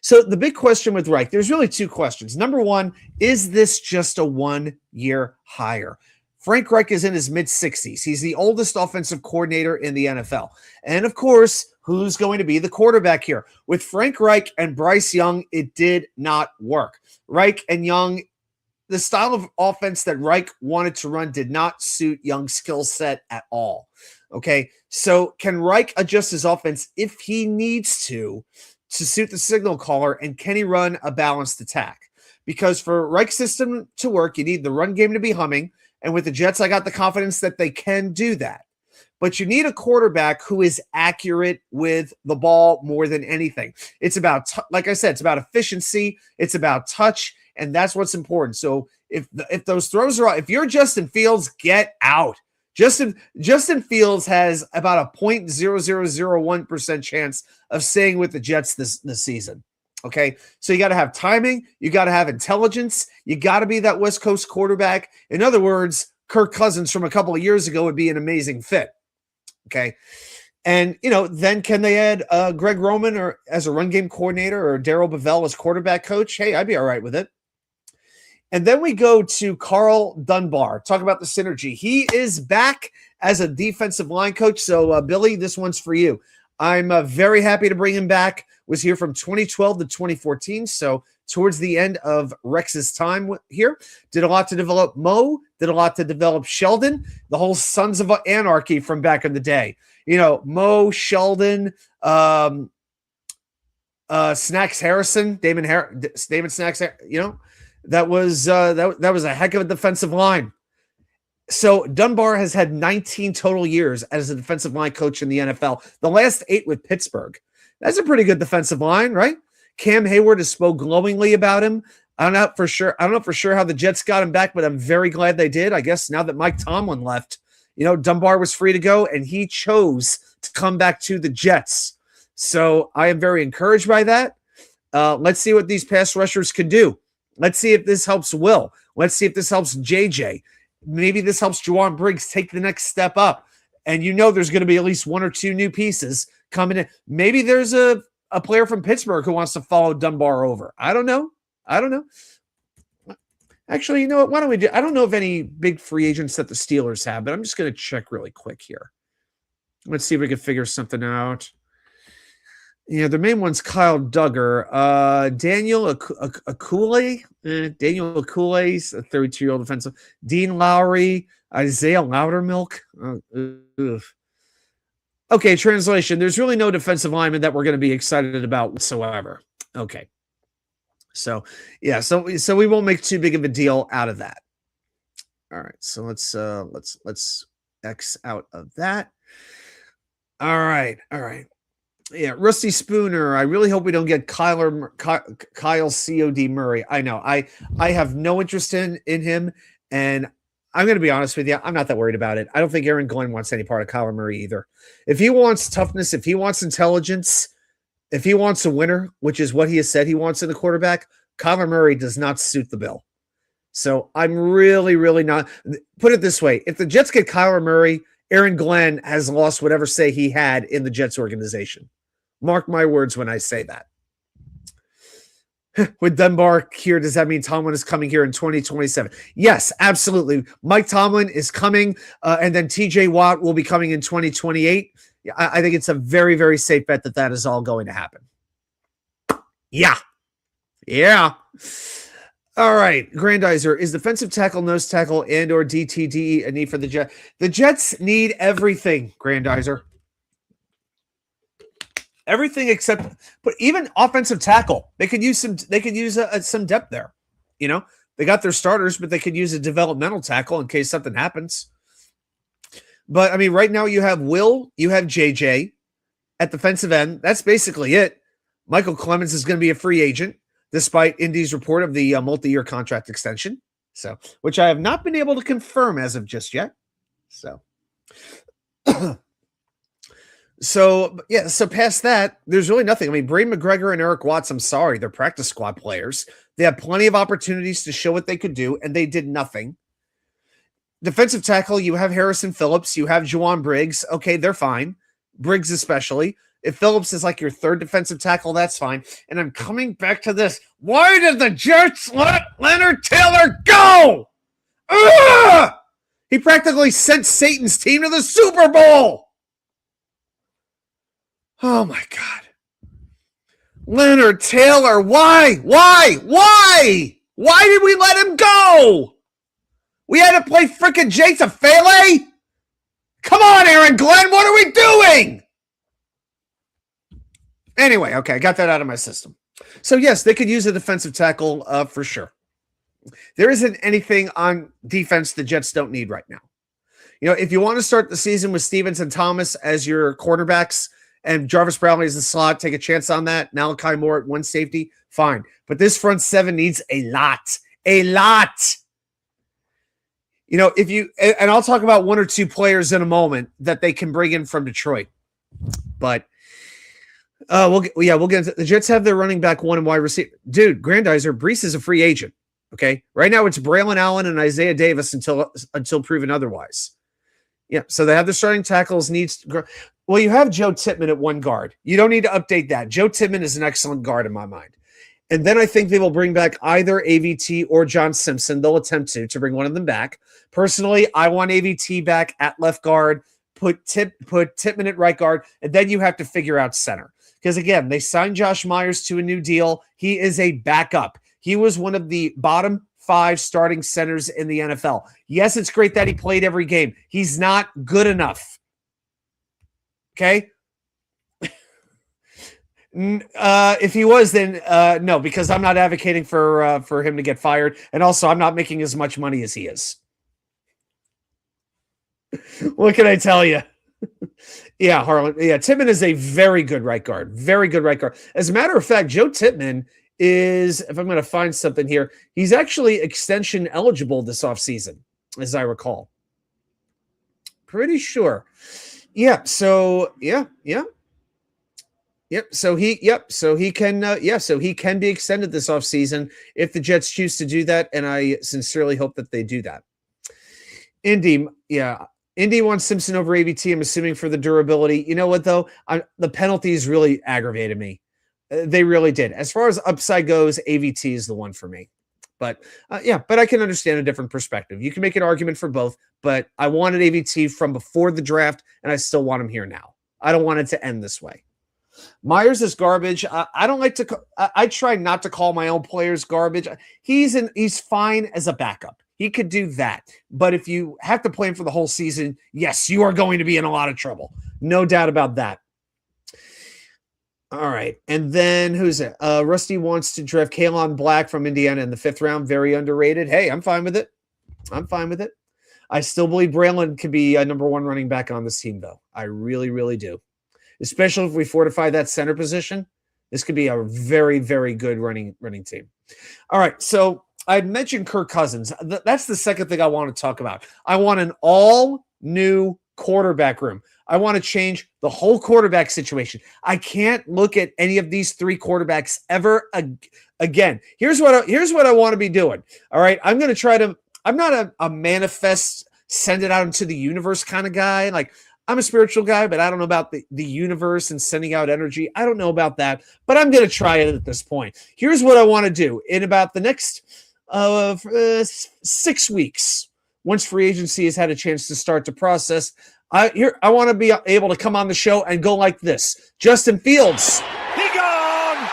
So the big question with Reich, there's really 2 questions. Number one, is this just a 1-year hire? Frank Reich is in his mid-60s. He's the oldest offensive coordinator in the NFL. And, of course, who's going to be the quarterback here? With Frank Reich and Bryce Young, it did not work. Reich and Young, the style of offense that Reich wanted to run did not suit Young's skill set at all. Okay, so can Reich adjust his offense if he needs to suit the signal caller, and can he run a balanced attack? Because for Reich's system to work, you need the run game to be humming. And with the Jets, I got the confidence that they can do that. But you need a quarterback who is accurate with the ball more than anything. It's about, like I said, it's about efficiency. It's about touch, and that's what's important. So if those throws are, if you're Justin Fields, get out. Justin Fields has about a 0.0001% chance of staying with the Jets this season. Okay, so you got to have timing, you got to have intelligence, you got to be that West Coast quarterback. In other words, Kirk Cousins from a couple of years ago would be an amazing fit. Okay, and then can they add Greg Roman as a run game coordinator or Darryl Bevell as quarterback coach? Hey, I'd be all right with it. And then we go to Carl Dunbar. Talk about the synergy. He is back as a defensive line coach. So, Billy, this one's for you. I'm very happy to bring him back. Was here from 2012 to 2014. So towards the end of Rex's time here, did a lot to develop Mo, did a lot to develop Sheldon, the whole Sons of Anarchy from back in the day. You know, Mo, Sheldon, Snacks Harrison, David Snacks. You know, that was a heck of a defensive line. So Dunbar has had 19 total years as a defensive line coach in the NFL. The last 8 with Pittsburgh. That's a pretty good defensive line, right? Cam Hayward has spoke glowingly about him. I don't know for sure how the Jets got him back, but I'm very glad they did. I guess now that Mike Tomlin left, you know, Dunbar was free to go, and he chose to come back to the Jets. So I am very encouraged by that. Let's see what these pass rushers can do. Let's see if this helps Will. Let's see if this helps JJ. Maybe this helps Juwan Briggs take the next step up. And you know there's going to be at least 1 or 2 new pieces coming in. Maybe there's a player from Pittsburgh who wants to follow Dunbar over. I don't know. Actually, you know what? Why don't we do? I don't know of any big free agents that the Steelers have, but I'm just going to check really quick here. Let's see if we can figure something out. Yeah, the main one's Kyle Duggar. Daniel Akule. Daniel Akule's a 32-year-old defensive. Dean Lowry. Isaiah Loudermilk. Okay, translation. There's really no defensive lineman that we're going to be excited about whatsoever. Okay. So, yeah, so we won't make too big of a deal out of that. All right, so let's X out of that. All right. Yeah, Rusty Spooner. I really hope we don't get Kyle COD Murray. I know. I have no interest in him, and I'm going to be honest with you. I'm not that worried about it. I don't think Aaron Glenn wants any part of Kyler Murray either. If he wants toughness, if he wants intelligence, if he wants a winner, which is what he has said he wants in the quarterback, Kyler Murray does not suit the bill. So I'm really, really not. Put it this way. If the Jets get Kyler Murray, Aaron Glenn has lost whatever say he had in the Jets organization. Mark my words when I say that. With Dunbar here, does that mean Tomlin is coming here in 2027? Yes, absolutely. Mike Tomlin is coming, and then TJ Watt will be coming in 2028. I think it's a very, very safe bet that is all going to happen. Yeah. All right, Grandizer, is defensive tackle, nose tackle, and or DTDE a need for the Jets? The Jets need everything, Grandizer. Everything except, but even offensive tackle, they could use some depth there. You know, they got their starters, but they could use a developmental tackle in case something happens. But I mean, right now you have Will, you have JJ at defensive end. That's basically it. Michael Clemens is going to be a free agent, despite Indy's report of the multi-year contract extension. So, which I have not been able to confirm as of just yet. So. So past that, there's really nothing. I mean, Braden McGregor and Eric Watts, I'm sorry, they're practice squad players. They had plenty of opportunities to show what they could do, and they did nothing. Defensive tackle, you have Harrison Phillips, you have Juwan Briggs. Okay, they're fine. Briggs especially. If Phillips is like your third defensive tackle, that's fine. And I'm coming back to this. Why did the Jets let Leonard Taylor go? Ugh! He practically sent Satan's team to the Super Bowl. Oh, my God. Leonard Taylor, why? Why did we let him go? We had to play frickin' Jason Fele? Come on, Aaron Glenn, what are we doing? Anyway, okay, I got that out of my system. So, yes, they could use a defensive tackle for sure. There isn't anything on defense the Jets don't need right now. You know, if you want to start the season with Stevens and Thomas as your cornerbacks, and Jarvis Brownlee is the slot, take a chance on that. Malachi Moore at one safety, fine. But this front seven needs a lot. You know, and I'll talk about 1 or 2 players in a moment that they can bring in from Detroit. But we'll get into the Jets have their running back 1 and wide receiver. Dude, Grandizer, Brees is a free agent. Okay. Right now it's Braylon Allen and Isaiah Davis until proven otherwise. Yeah. So they have the starting tackles Well, you have Joe Tippmann at one guard. You don't need to update that. Joe Tippmann is an excellent guard in my mind. And then I think they will bring back either AVT or John Simpson. They'll attempt to bring one of them back. Personally, I want AVT back at left guard, put Tippmann at right guard, and then you have to figure out center. Because again, they signed Josh Myers to a new deal. He is a backup. He was one of the bottom 5 starting centers in the NFL. Yes, it's great that he played every game. He's not good enough. Okay? If he was, then no, because I'm not advocating for him to get fired. And also, I'm not making as much money as he is. What can I tell you? Yeah, Harlan. Yeah, Tippmann is a very good right guard. Very good right guard. As a matter of fact, Joe Tippmann is, if I'm going to find something here, he's actually extension eligible this offseason, as I recall. Pretty sure. Yeah, so, yeah. Yep. So he can be extended this offseason if the Jets choose to do that. And I sincerely hope that they do that. Indy wants Simpson over AVT. I'm assuming for the durability. You know what though? The penalties really aggravated me. They really did. As far as upside goes, AVT is the one for me. But but I can understand a different perspective. You can make an argument for both, but I wanted AVT from before the draft, and I still want him here now. I don't want it to end this way. Myers is garbage. I don't like to. I try not to call my own players garbage. He's fine as a backup. He could do that. But if you have to play him for the whole season, yes, you are going to be in a lot of trouble. No doubt about that. All right. And then who's it? Rusty wants to draft Kalon Black from Indiana in the 5th round. Very underrated. Hey, I'm fine with it. I still believe Braylon could be a number 1 running back on this team, though. I really, really do. Especially if we fortify that center position. This could be a very, very good running team. All right. So I mentioned Kirk Cousins. That's the second thing I want to talk about. I want an all-new quarterback room. I want to change the whole quarterback situation. I can't look at any of these 3 quarterbacks ever again. Here's what I want to be doing. All right. I'm going to try to – I'm not a manifest, send it out into the universe kind of guy. Like, I'm a spiritual guy, but I don't know about the universe and sending out energy. I don't know about that, but I'm going to try it at this point. Here's what I want to do. In about the next 6 weeks, once free agency has had a chance to start the process, I want to be able to come on the show and go like this. Justin Fields. He gone!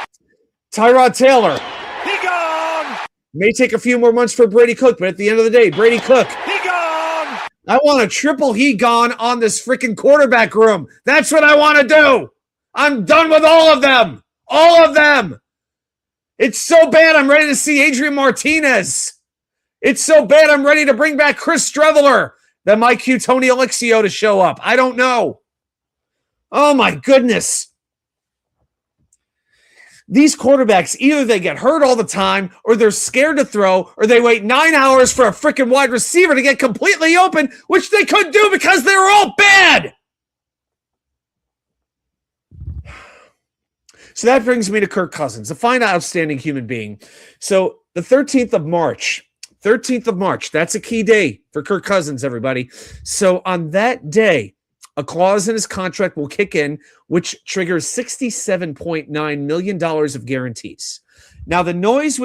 Tyrod Taylor. He gone! May take a few more months for Brady Cook, but at the end of the day, Brady Cook. He gone! I want a triple he gone on this freaking quarterback room. That's what I want to do. I'm done with all of them. All of them. It's so bad I'm ready to see Adrian Martinez. It's so bad I'm ready to bring back Chris Streveler. That might cue Tony Alexio to show up. I don't know. Oh, my goodness. These quarterbacks, either they get hurt all the time, or they're scared to throw, or they wait 9 hours for a freaking wide receiver to get completely open, which they could do because they were all bad. So that brings me to Kirk Cousins, a fine, outstanding human being. So the 13th of March, that's a key day for Kirk Cousins, everybody. So on that day, a clause in his contract will kick in, which triggers $67.9 million of guarantees. Now, the noise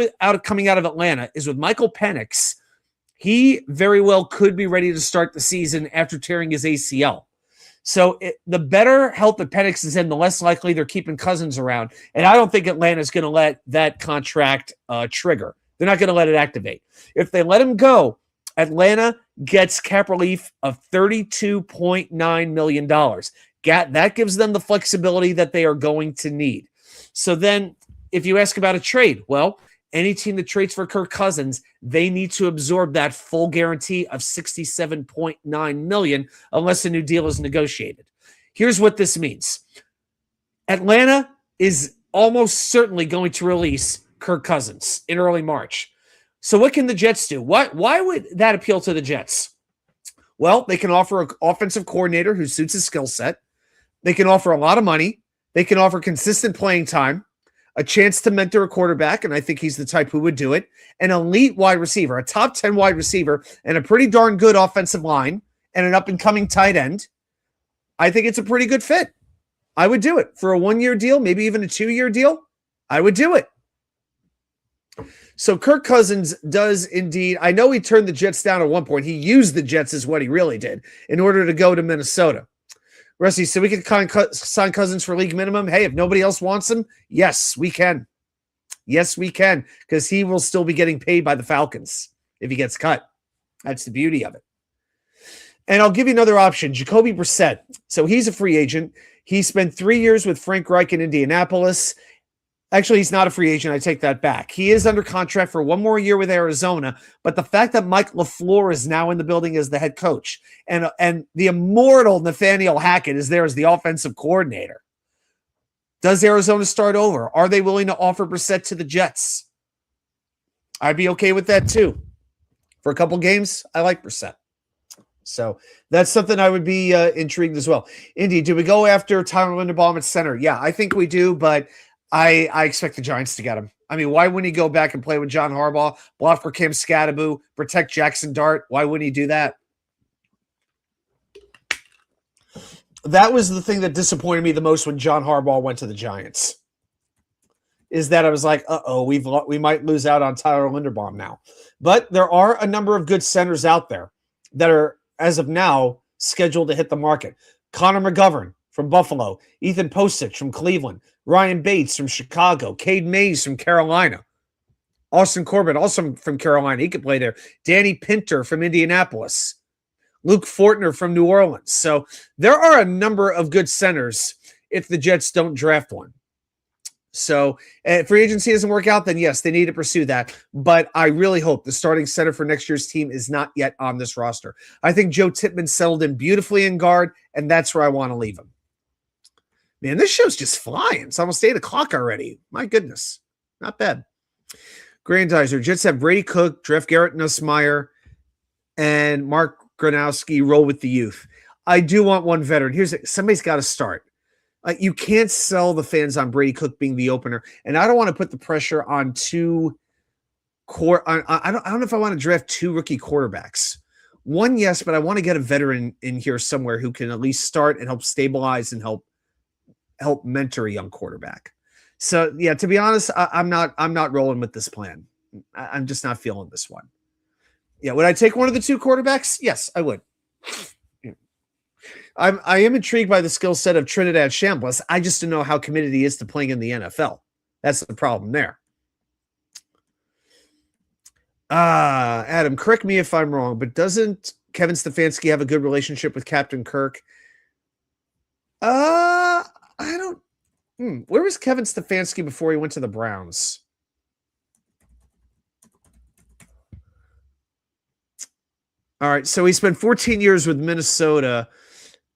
coming out of Atlanta is with Michael Penix. He very well could be ready to start the season after tearing his ACL. So the better health that Penix is in, the less likely they're keeping Cousins around. And I don't think Atlanta's going to let that contract trigger. They're not going to let it activate. If they let him go, Atlanta gets cap relief of $32.9 million. That gives them the flexibility that they are going to need. So then if you ask about a trade, well, any team that trades for Kirk Cousins, they need to absorb that full guarantee of $67.9 million unless a new deal is negotiated. Here's what this means. Atlanta is almost certainly going to release Kirk Cousins in early March. So what can the Jets do? Why would that appeal to the Jets? Well, they can offer an offensive coordinator who suits his skill set. They can offer a lot of money. They can offer consistent playing time, a chance to mentor a quarterback, and I think he's the type who would do it, an elite wide receiver, a top 10 wide receiver, and a pretty darn good offensive line, and an up-and-coming tight end. I think it's a pretty good fit. I would do it for a 1-year deal, maybe even a 2-year deal. I would do it. So Kirk Cousins does indeed. I know he turned the Jets down at one point. He used the Jets is what he really did in order to go to Minnesota. Rusty, so we can sign Cousins for league minimum. Hey, if nobody else wants him, yes, we can. Yes, we can, because he will still be getting paid by the Falcons if he gets cut. That's the beauty of it. And I'll give you another option, Jacoby Brissett. So he's a free agent. He spent 3 years with Frank Reich in Indianapolis. Actually, he's not a free agent. I take that back. He is under contract for one more year with Arizona. But the fact that Mike LaFleur is now in the building as the head coach and the immortal Nathaniel Hackett is there as the offensive coordinator. Does Arizona start over? Are they willing to offer Brissett to the Jets? I'd be okay with that too. For a couple games, I like Brissett. So that's something I would be intrigued as well. Indy, do we go after Tyler Linderbaum at center? Yeah, I think we do, but I expect the Giants to get him. I mean, why wouldn't he go back and play with John Harbaugh, block for Cam Scatterbo, protect Jackson Dart? Why wouldn't he do that? That was the thing that disappointed me the most when John Harbaugh went to the Giants. Is that I was like, we might lose out on Tyler Linderbaum now. But there are a number of good centers out there that are, as of now, scheduled to hit the market. Connor McGovern from Buffalo, Ethan Posich from Cleveland, Ryan Bates from Chicago, Cade Mays from Carolina, Austin Corbett also from Carolina. He could play there. Danny Pinter from Indianapolis, Luke Fortner from New Orleans. So there are a number of good centers if the Jets don't draft one. So if free agency doesn't work out, then yes, they need to pursue that. But I really hope the starting center for next year's team is not yet on this roster. I think Joe Tippmann settled in beautifully in guard, and that's where I want to leave him. Man, this show's just flying. It's almost 8 o'clock already. My goodness. Not bad. Grandizer. Jets have Brady Cook, Jeff Garrett Nussmeier, and Mark Gronowski roll with the youth. I do want one veteran. Somebody's got to start. You can't sell the fans on Brady Cook being the opener, and I don't want to put the pressure on I don't know if I want to draft 2 rookie quarterbacks. One, yes, but I want to get a veteran in here somewhere who can at least start and help stabilize and help mentor a young quarterback. So yeah, to be honest, I'm not rolling with this plan. I'm just not feeling this one. Yeah, would I take one of the 2 quarterbacks? Yes, I would. I am intrigued by the skill set of Trinidad Chambliss. I just don't know how committed he is to playing in the NFL. That's the problem there. Adam, correct me if I'm wrong, but doesn't Kevin Stefanski have a good relationship with Captain Kirk? I don't. Where was Kevin Stefanski before he went to the Browns? All right, so he spent 14 years with Minnesota.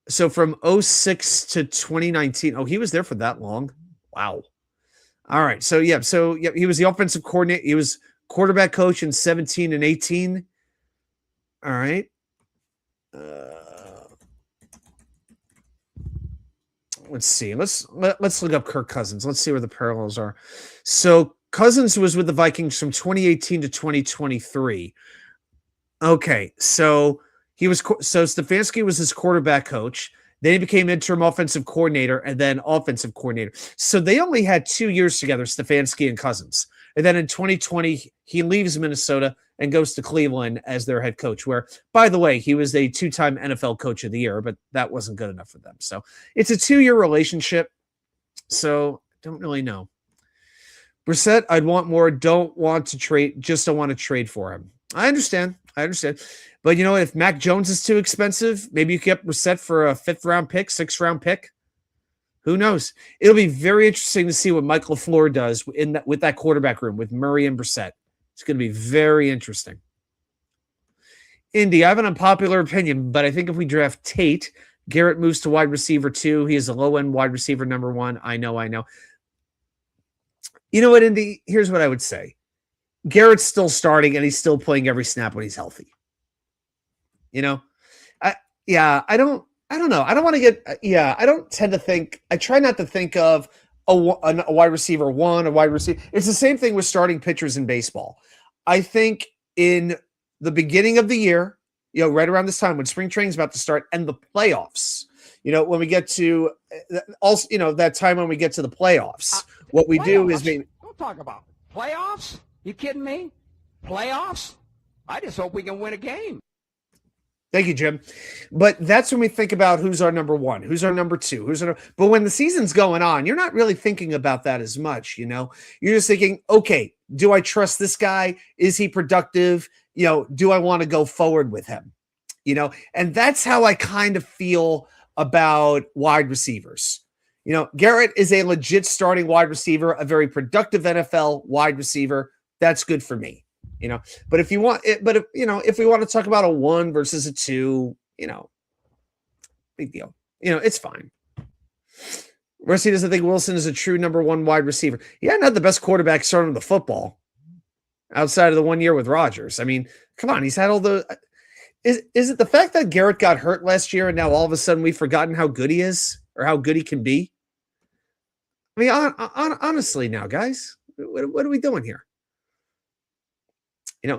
So from 2006 to 2019. Oh, he was there for that long. Wow. All right. So he was the offensive coordinator. He was quarterback coach in 17 and 18. All right. Let's see. Let's look up Kirk Cousins. Let's see where the parallels are. So Cousins was with the Vikings from 2018 to 2023. Okay. So Stefanski was his quarterback coach. Then he became interim offensive coordinator and then offensive coordinator. So they only had 2 years together, Stefanski and Cousins. And then in 2020, he leaves Minnesota and goes to Cleveland as their head coach, where, by the way, he was a 2-time NFL coach of the year, but that wasn't good enough for them. So it's a 2-year relationship. So don't really know. Brissett, I'd want more. Don't want to trade. Just don't want to trade for him. I understand. But you know, if Mac Jones is too expensive, maybe you get Brissett for a 5th-round pick, 6th-round pick. Who knows? It'll be very interesting to see what Mike LaFleur does with that quarterback room with Murray and Brissett. It's going to be very interesting. Indy, I have an unpopular opinion, but I think if we draft Tate, Garrett moves to wide receiver 2. He is a low-end wide receiver number 1. I know. You know what, Indy? Here's what I would say. Garrett's still starting, and he's still playing every snap when he's healthy. You know, I don't know. I don't want to get, I don't tend to think, I try not to think of a wide receiver 1, a wide receiver. It's the same thing with starting pitchers in baseball. I think in the beginning of the year, right around this time when spring training is about to start and the playoffs, when we get to also, that time when we get to the playoffs, what we do is don't talk about playoffs. You kidding me? Playoffs? I just hope we can win a game. Thank you, Jim. But that's when we think about who's our number one, who's our number two, but when the season's going on, you're not really thinking about that as much, You're just thinking, okay, do I trust this guy? Is he productive? Do I want to go forward with him? And that's how I kind of feel about wide receivers. Garrett is a legit starting wide receiver, a very productive NFL wide receiver. That's good for me. But if we want to talk about a 1 versus a 2, big deal. It's fine. Rusty doesn't think Wilson is a true number 1 wide receiver. Yeah, not the best quarterback starting the football outside of the 1 year with Rodgers. I mean, come on, he's had all the. Is it the fact that Garrett got hurt last year and now all of a sudden we've forgotten how good he is or how good he can be? I mean, honestly, now, guys, what are we doing here?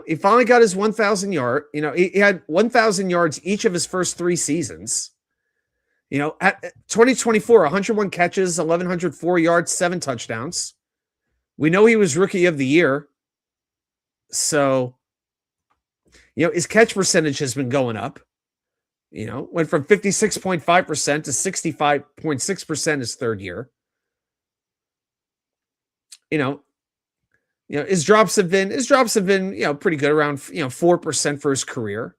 He finally got his 1,000 yard. He had 1,000 yards each of his first 3 seasons. At 2024, 101 catches, 1,104 yards, 7 touchdowns. We know he was rookie of the year. So, his catch percentage has been going up. Went from 56.5% to 65.6% his third year. His drops have been pretty good, around 4% for his career.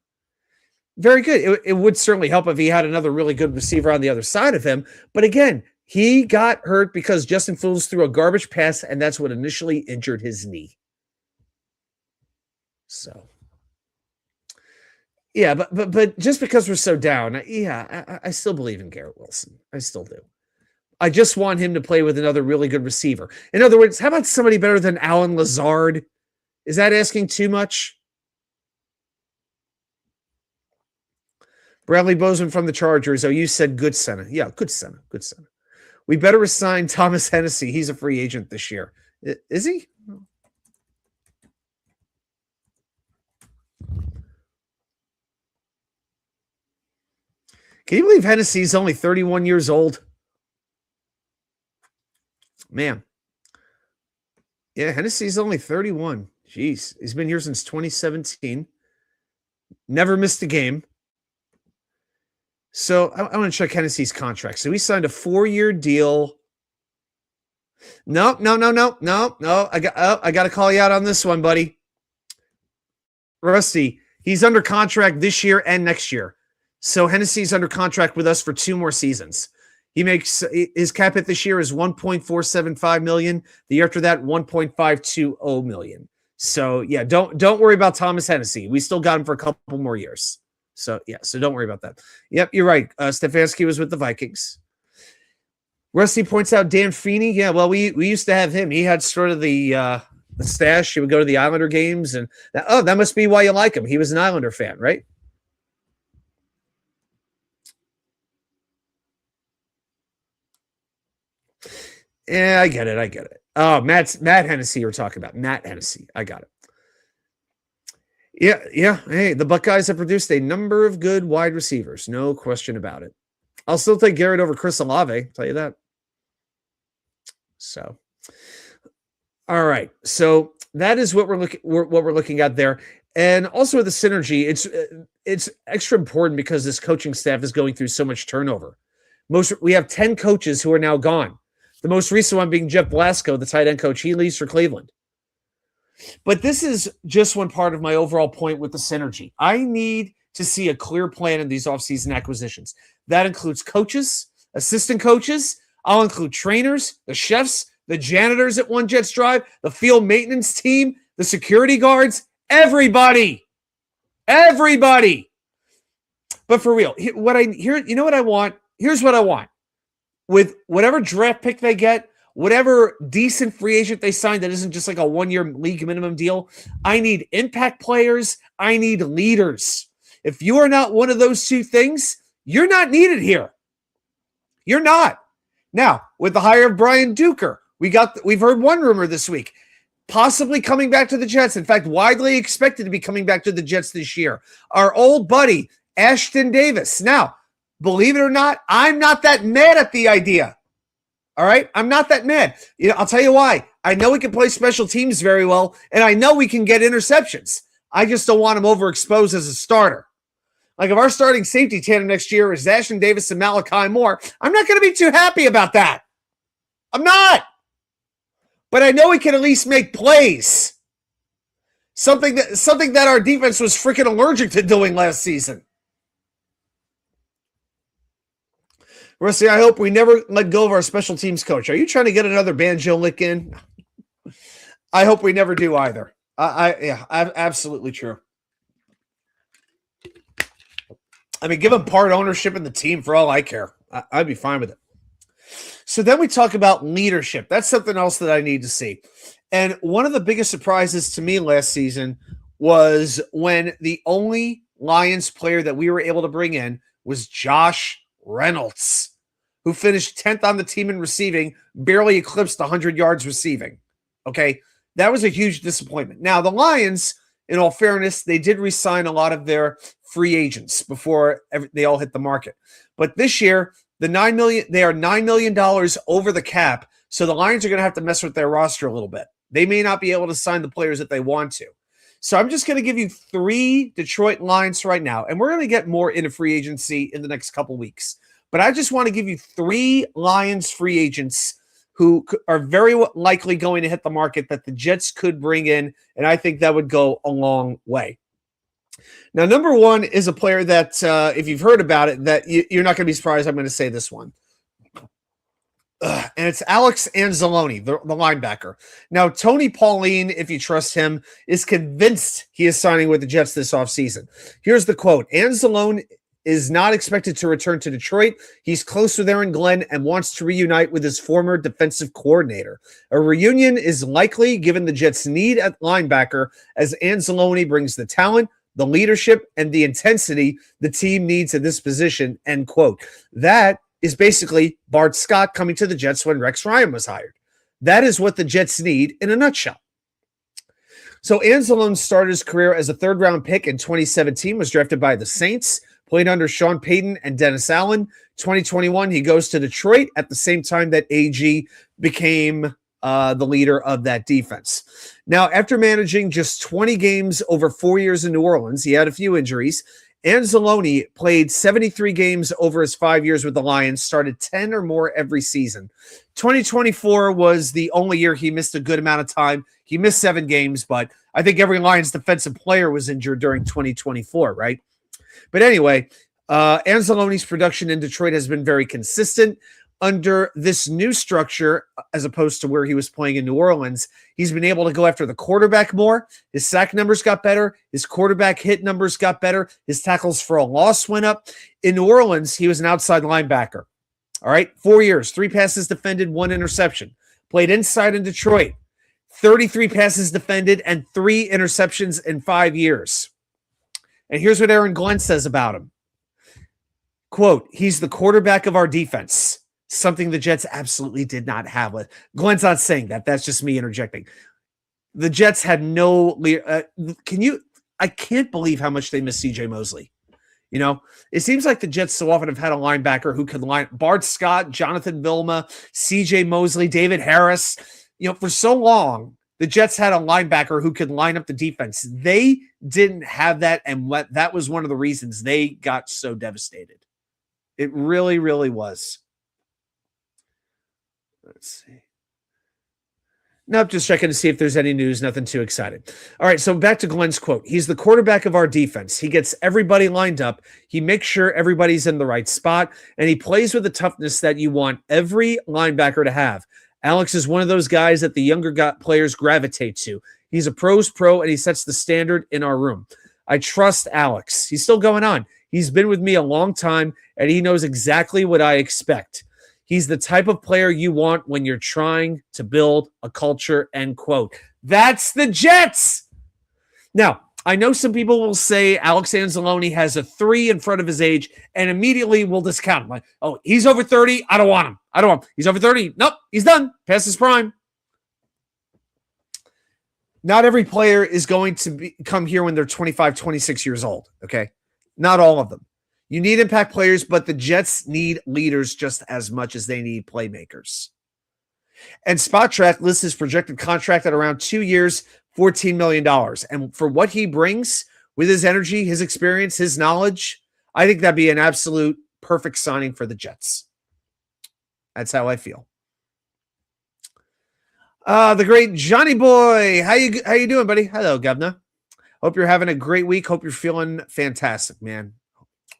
Very good. It would certainly help if he had another really good receiver on the other side of him. But again, he got hurt because Justin Fields threw a garbage pass, and that's what initially injured his knee. So, yeah, but just because we're so down, I still believe in Garrett Wilson. I still do. I just want him to play with another really good receiver. In other words, how about somebody better than Allen Lazard? Is that asking too much? Bradley Bozeman from the Chargers. Oh, you said good center. Yeah, good center. Good center. We better assign Thomas Hennessy. He's a free agent this year. Is he? Can you believe Hennessy's only 31 years old? Man. Yeah, Hennessy's only 31. Jeez. He's been here since 2017. Never missed a game. So I want to check Hennessy's contract. So he signed a 4-year deal. No. I got to call you out on this one, buddy. Rusty, he's under contract this year and next year. So Hennessy's under contract with us for 2 more seasons. He makes his cap hit this year is $1.475 million. The year after that, $1.520 million. So yeah, don't worry about Thomas Hennessy. We still got him for a couple more years. So yeah, so don't worry about that. Yep, you're right. Stefanski was with the Vikings. Rusty points out Dan Feeney. Yeah, well, we used to have him. He had sort of the stash. He would go to the Islander games, and that must be why you like him. He was an Islander fan, right? Yeah, I get it. Oh, Matt Hennessy you're talking about. Matt Hennessy. I got it. Yeah. Hey, the Buckeyes have produced a number of good wide receivers. No question about it. I'll still take Garrett over Chris Olave, tell you that. So, all right. So that is what we're looking at there. And also with the synergy, it's extra important because this coaching staff is going through so much turnover. We have 10 coaches who are now gone. The most recent one being Jeff Blasco, the tight end coach. He leaves for Cleveland. But this is just one part of my overall point with the synergy. I need to see a clear plan in these offseason acquisitions. That includes coaches, assistant coaches. I'll include trainers, the chefs, the janitors at One Jets Drive, the field maintenance team, the security guards, everybody. Everybody. But for real, you know what I want? Here's what I want. With whatever draft pick they get, whatever decent free agent they sign that isn't just like a 1-year league minimum deal, I need impact players. I need leaders. If you are not one of those 2 things, you're not needed here. You're not. Now, with the hire of Brian Duker, we've heard one rumor this week, possibly coming back to the Jets. In fact, widely expected to be coming back to the Jets this year. Our old buddy, Ashton Davis. Now, believe it or not, I'm not that mad at the idea. All right? I'm not that mad. I'll tell you why. I know he can play special teams very well, and I know we can get interceptions. I just don't want him overexposed as a starter. Like if our starting safety tandem next year is Zashin Davis and Malachi Moore, I'm not going to be too happy about that. I'm not. But I know he can at least make plays. Something that our defense was freaking allergic to doing last season. Rusty, I hope we never let go of our special teams coach. Are you trying to get another banjo lick in? I hope we never do either. Absolutely true. I mean, give him part ownership in the team for all I care. I'd be fine with it. So then we talk about leadership. That's something else that I need to see. And one of the biggest surprises to me last season was when the only Lions player that we were able to bring in was Josh Reynolds, who finished 10th on the team in receiving, barely eclipsed 100 yards receiving. Okay, that was a huge disappointment. Now, the Lions, in all fairness, they did re-sign a lot of their free agents before they all hit the market. But this year, they are $9 million over the cap, so the Lions are going to have to mess with their roster a little bit. They may not be able to sign the players that they want to. So I'm just going to give you 3 Detroit Lions right now, and we're going to get more into free agency in the next couple weeks. But I just want to give you 3 Lions free agents who are very likely going to hit the market that the Jets could bring in, and I think that would go a long way. Now, number 1 is a player that, if you've heard about it, that you're not going to be surprised I'm going to say this one. And it's Alex Anzalone, the linebacker. Now, Tony Pauline, if you trust him, is convinced he is signing with the Jets this offseason. Here's the quote. Anzalone is not expected to return to Detroit. He's close with Aaron Glenn and wants to reunite with his former defensive coordinator. A reunion is likely given the Jets' need at linebacker as Anzalone brings the talent, the leadership, and the intensity the team needs at this position, end quote. That is basically Bart Scott coming to the Jets when Rex Ryan was hired. That is what the Jets need in a nutshell. So Anzalone started his career as a third-round pick in 2017, was drafted by the Saints, played under Sean Payton and Dennis Allen. 2021, he goes to Detroit at the same time that AG became the leader of that defense. Now, after managing just 20 games over 4 years in New Orleans, he had a few injuries. Anzalone played 73 games over his 5 years with the Lions, started 10 or more every season. 2024 was the only year he missed a good amount of time. He missed 7 games, but I think every Lions defensive player was injured during 2024, right? But anyway, Anzalone's production in Detroit has been very consistent. Under this new structure, as opposed to where he was playing in New Orleans, he's been able to go after the quarterback more. His sack numbers got better. His quarterback hit numbers got better. His tackles for a loss went up. In New Orleans, he was an outside linebacker. All right, 4 years, 3 passes defended, 1 interception. Played inside in Detroit, 33 passes defended and 3 interceptions in 5 years. And here's what Aaron Glenn says about him. Quote, he's the quarterback of our defense. Something the Jets absolutely did not have. Glenn's not saying that. That's just me interjecting. The Jets had no I can't believe how much they miss CJ Mosley. You know, it seems like the Jets so often have had a linebacker who could line Bart Scott, Jonathan Vilma, CJ Mosley, David Harris. You know, for so long, the Jets had a linebacker who could line up the defense. They didn't have that, and that was one of the reasons they got so devastated. It really, really was. Let's see. Nope, just checking to see if there's any news. Nothing too exciting. All right, so back to Glenn's quote. He's the quarterback of our defense. He gets everybody lined up. He makes sure everybody's in the right spot, and he plays with the toughness that you want every linebacker to have. Alex is one of those guys that the younger players gravitate to. He's a pro's pro, and he sets the standard in our room. I trust Alex. He's still going on. He's been with me a long time, and he knows exactly what I expect. He's the type of player you want when you're trying to build a culture, end quote. That's the Jets. Now, I know some people will say Alex Anzalone has a 3 in front of his age and immediately will discount him. Like, oh, he's over 30. I don't want him. He's over 30. Nope, he's done. Past his prime. Not every player is going to come here when they're 25, 26 years old, okay? Not all of them. You need impact players, but the Jets need leaders just as much as they need playmakers. And Spot Track lists his projected contract at around 2 years, $14 million. And for what he brings with his energy, his experience, his knowledge, I think that'd be an absolute perfect signing for the Jets. That's how I feel. The great Johnny Boy. How you doing, buddy? Hello, Governor. Hope you're having a great week. Hope you're feeling fantastic, man.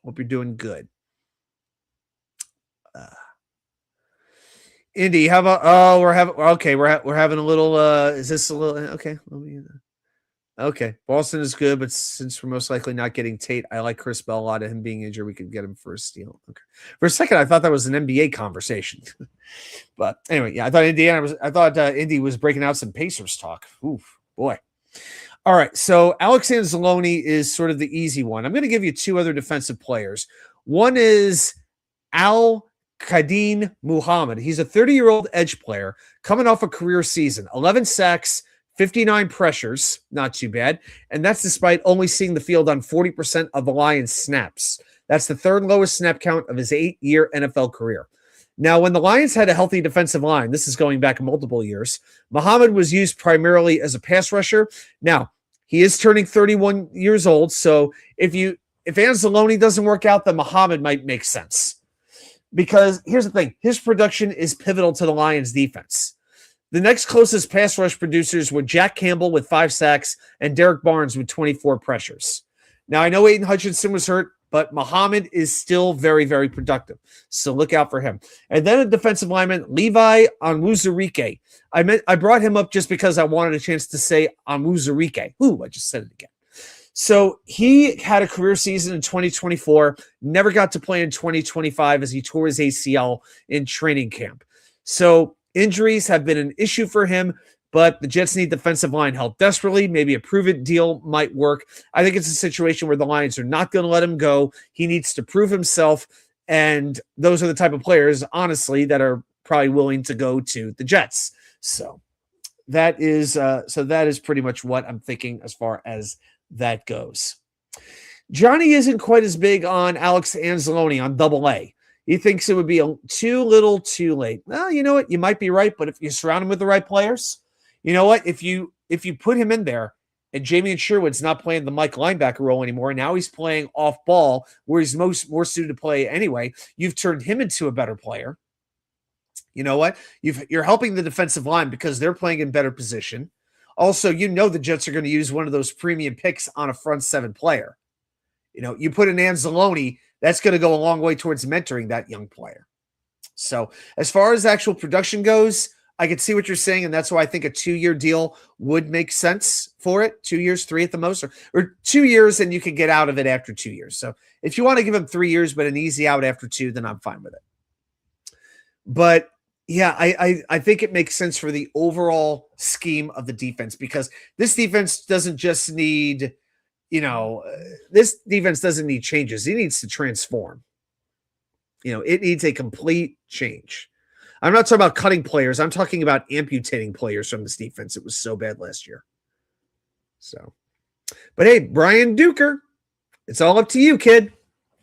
Hope you're doing good. Indy, how about? We're having a little. Is this a little? Okay, okay. Boston is good, but since we're most likely not getting Tate, I like Chris Bell a lot. Of him being injured, we could get him for a steal. Okay. For a second, I thought that was an NBA conversation, but anyway, yeah, I thought Indy was breaking out some Pacers talk. Oof, boy. All right, so Alex Anzalone is sort of the easy one. I'm going to give you two other defensive players. One is Al-Qadim Muhammad. He's a 30-year-old edge player coming off a career season. 11 sacks, 59 pressures, not too bad. And that's despite only seeing the field on 40% of the Lions' snaps. That's the third lowest snap count of his 8-year NFL career. Now, when the Lions had a healthy defensive line, this is going back multiple years, Muhammad was used primarily as a pass rusher. Now, he is turning 31 years old, so if Anzalone doesn't work out, then Muhammad might make sense. Because here's the thing, his production is pivotal to the Lions' defense. The next closest pass rush producers were Jack Campbell with 5 sacks and Derek Barnes with 24 pressures. Now, I know Aiden Hutchinson was hurt, but Muhammad is still very, very productive. So look out for him. And then a defensive lineman, Levi Onwuzurike. I brought him up just because I wanted a chance to say Onwuzurike. Ooh, I just said it again. So he had a career season in 2024, never got to play in 2025 as he tore his ACL in training camp. So injuries have been an issue for him, but the Jets need defensive line help desperately. Maybe a prove-it deal might work. I think it's a situation where the Lions are not going to let him go. He needs to prove himself, and those are the type of players, honestly, that are probably willing to go to the Jets. So that is pretty much what I'm thinking as far as that goes. Johnny isn't quite as big on Alex Anzalone on AA. He thinks it would be too little too late. Well, you know what? You might be right, but if you surround him with the right players, you know what? If you put him in there and Jamian Sherwood's not playing the Mike linebacker role anymore, now he's playing off ball where he's more suited to play anyway, you've turned him into a better player. You know what? You're helping the defensive line because they're playing in better position. Also, you know the Jets are going to use one of those premium picks on a front seven player. You know, you put an Anzalone, that's going to go a long way towards mentoring that young player. So as far as actual production goes, I can see what you're saying, and that's why I think a 2-year deal would make sense for it. 2 years, 3 at the most, or 2 years, and you can get out of it after 2 years. So if you want to give him 3 years, but an easy out after 2, then I'm fine with it. But yeah, I think it makes sense for the overall scheme of the defense because this defense doesn't just need, this defense doesn't need changes. It needs to transform. It needs a complete change. I'm not talking about cutting players. I'm talking about amputating players from this defense. It was so bad last year. So, but hey, Brian Duker, it's all up to you, kid.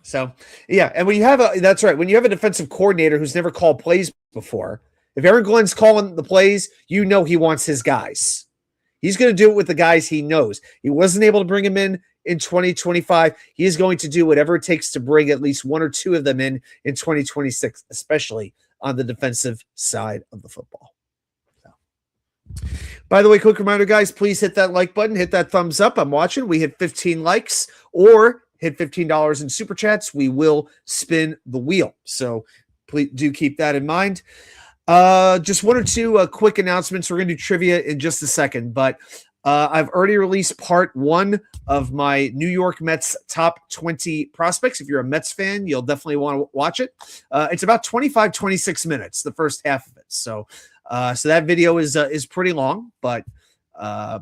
So, yeah, and when you have that's right. When you have a defensive coordinator who's never called plays before, if Aaron Glenn's calling the plays, he wants his guys. He's going to do it with the guys he knows. He wasn't able to bring him in 2025. He is going to do whatever it takes to bring at least 1 or 2 of them in 2026, especially on the defensive side of the football. So. By the way, quick reminder, guys, please hit that like button, hit that thumbs up. I'm watching. We hit 15 likes or hit $15 in super chats. We will spin the wheel. So please do keep that in mind. Just 1 or 2 quick announcements. We're going to do trivia in just a second, but I've already released part 1 of my New York Mets top 20 prospects. If you're a Mets fan, you'll definitely want to watch it. It's about 26 minutes, the first half of it. So that video is pretty long, but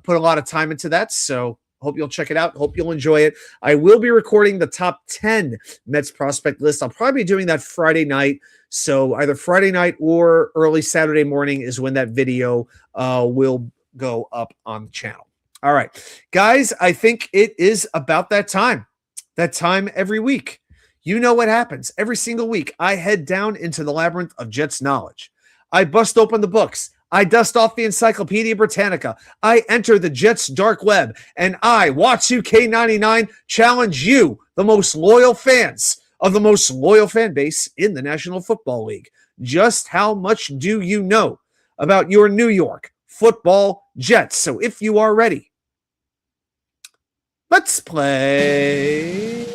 put a lot of time into that. So hope you'll check it out. Hope you'll enjoy it. I will be recording the top 10 Mets prospect list. I'll probably be doing that Friday night. So either Friday night or early Saturday morning is when that video will go up on the channel. All right, guys, I think it is about that time every week. You know what happens every single week. I head down into the labyrinth of Jets knowledge. I bust open the books. I dust off the Encyclopedia Britannica. I enter the Jets' dark web, and I, Watsu-K99, challenge you, the most loyal fans of the most loyal fan base in the National Football League. Just how much do you know about your New York Football Jets? So if you are ready, let's play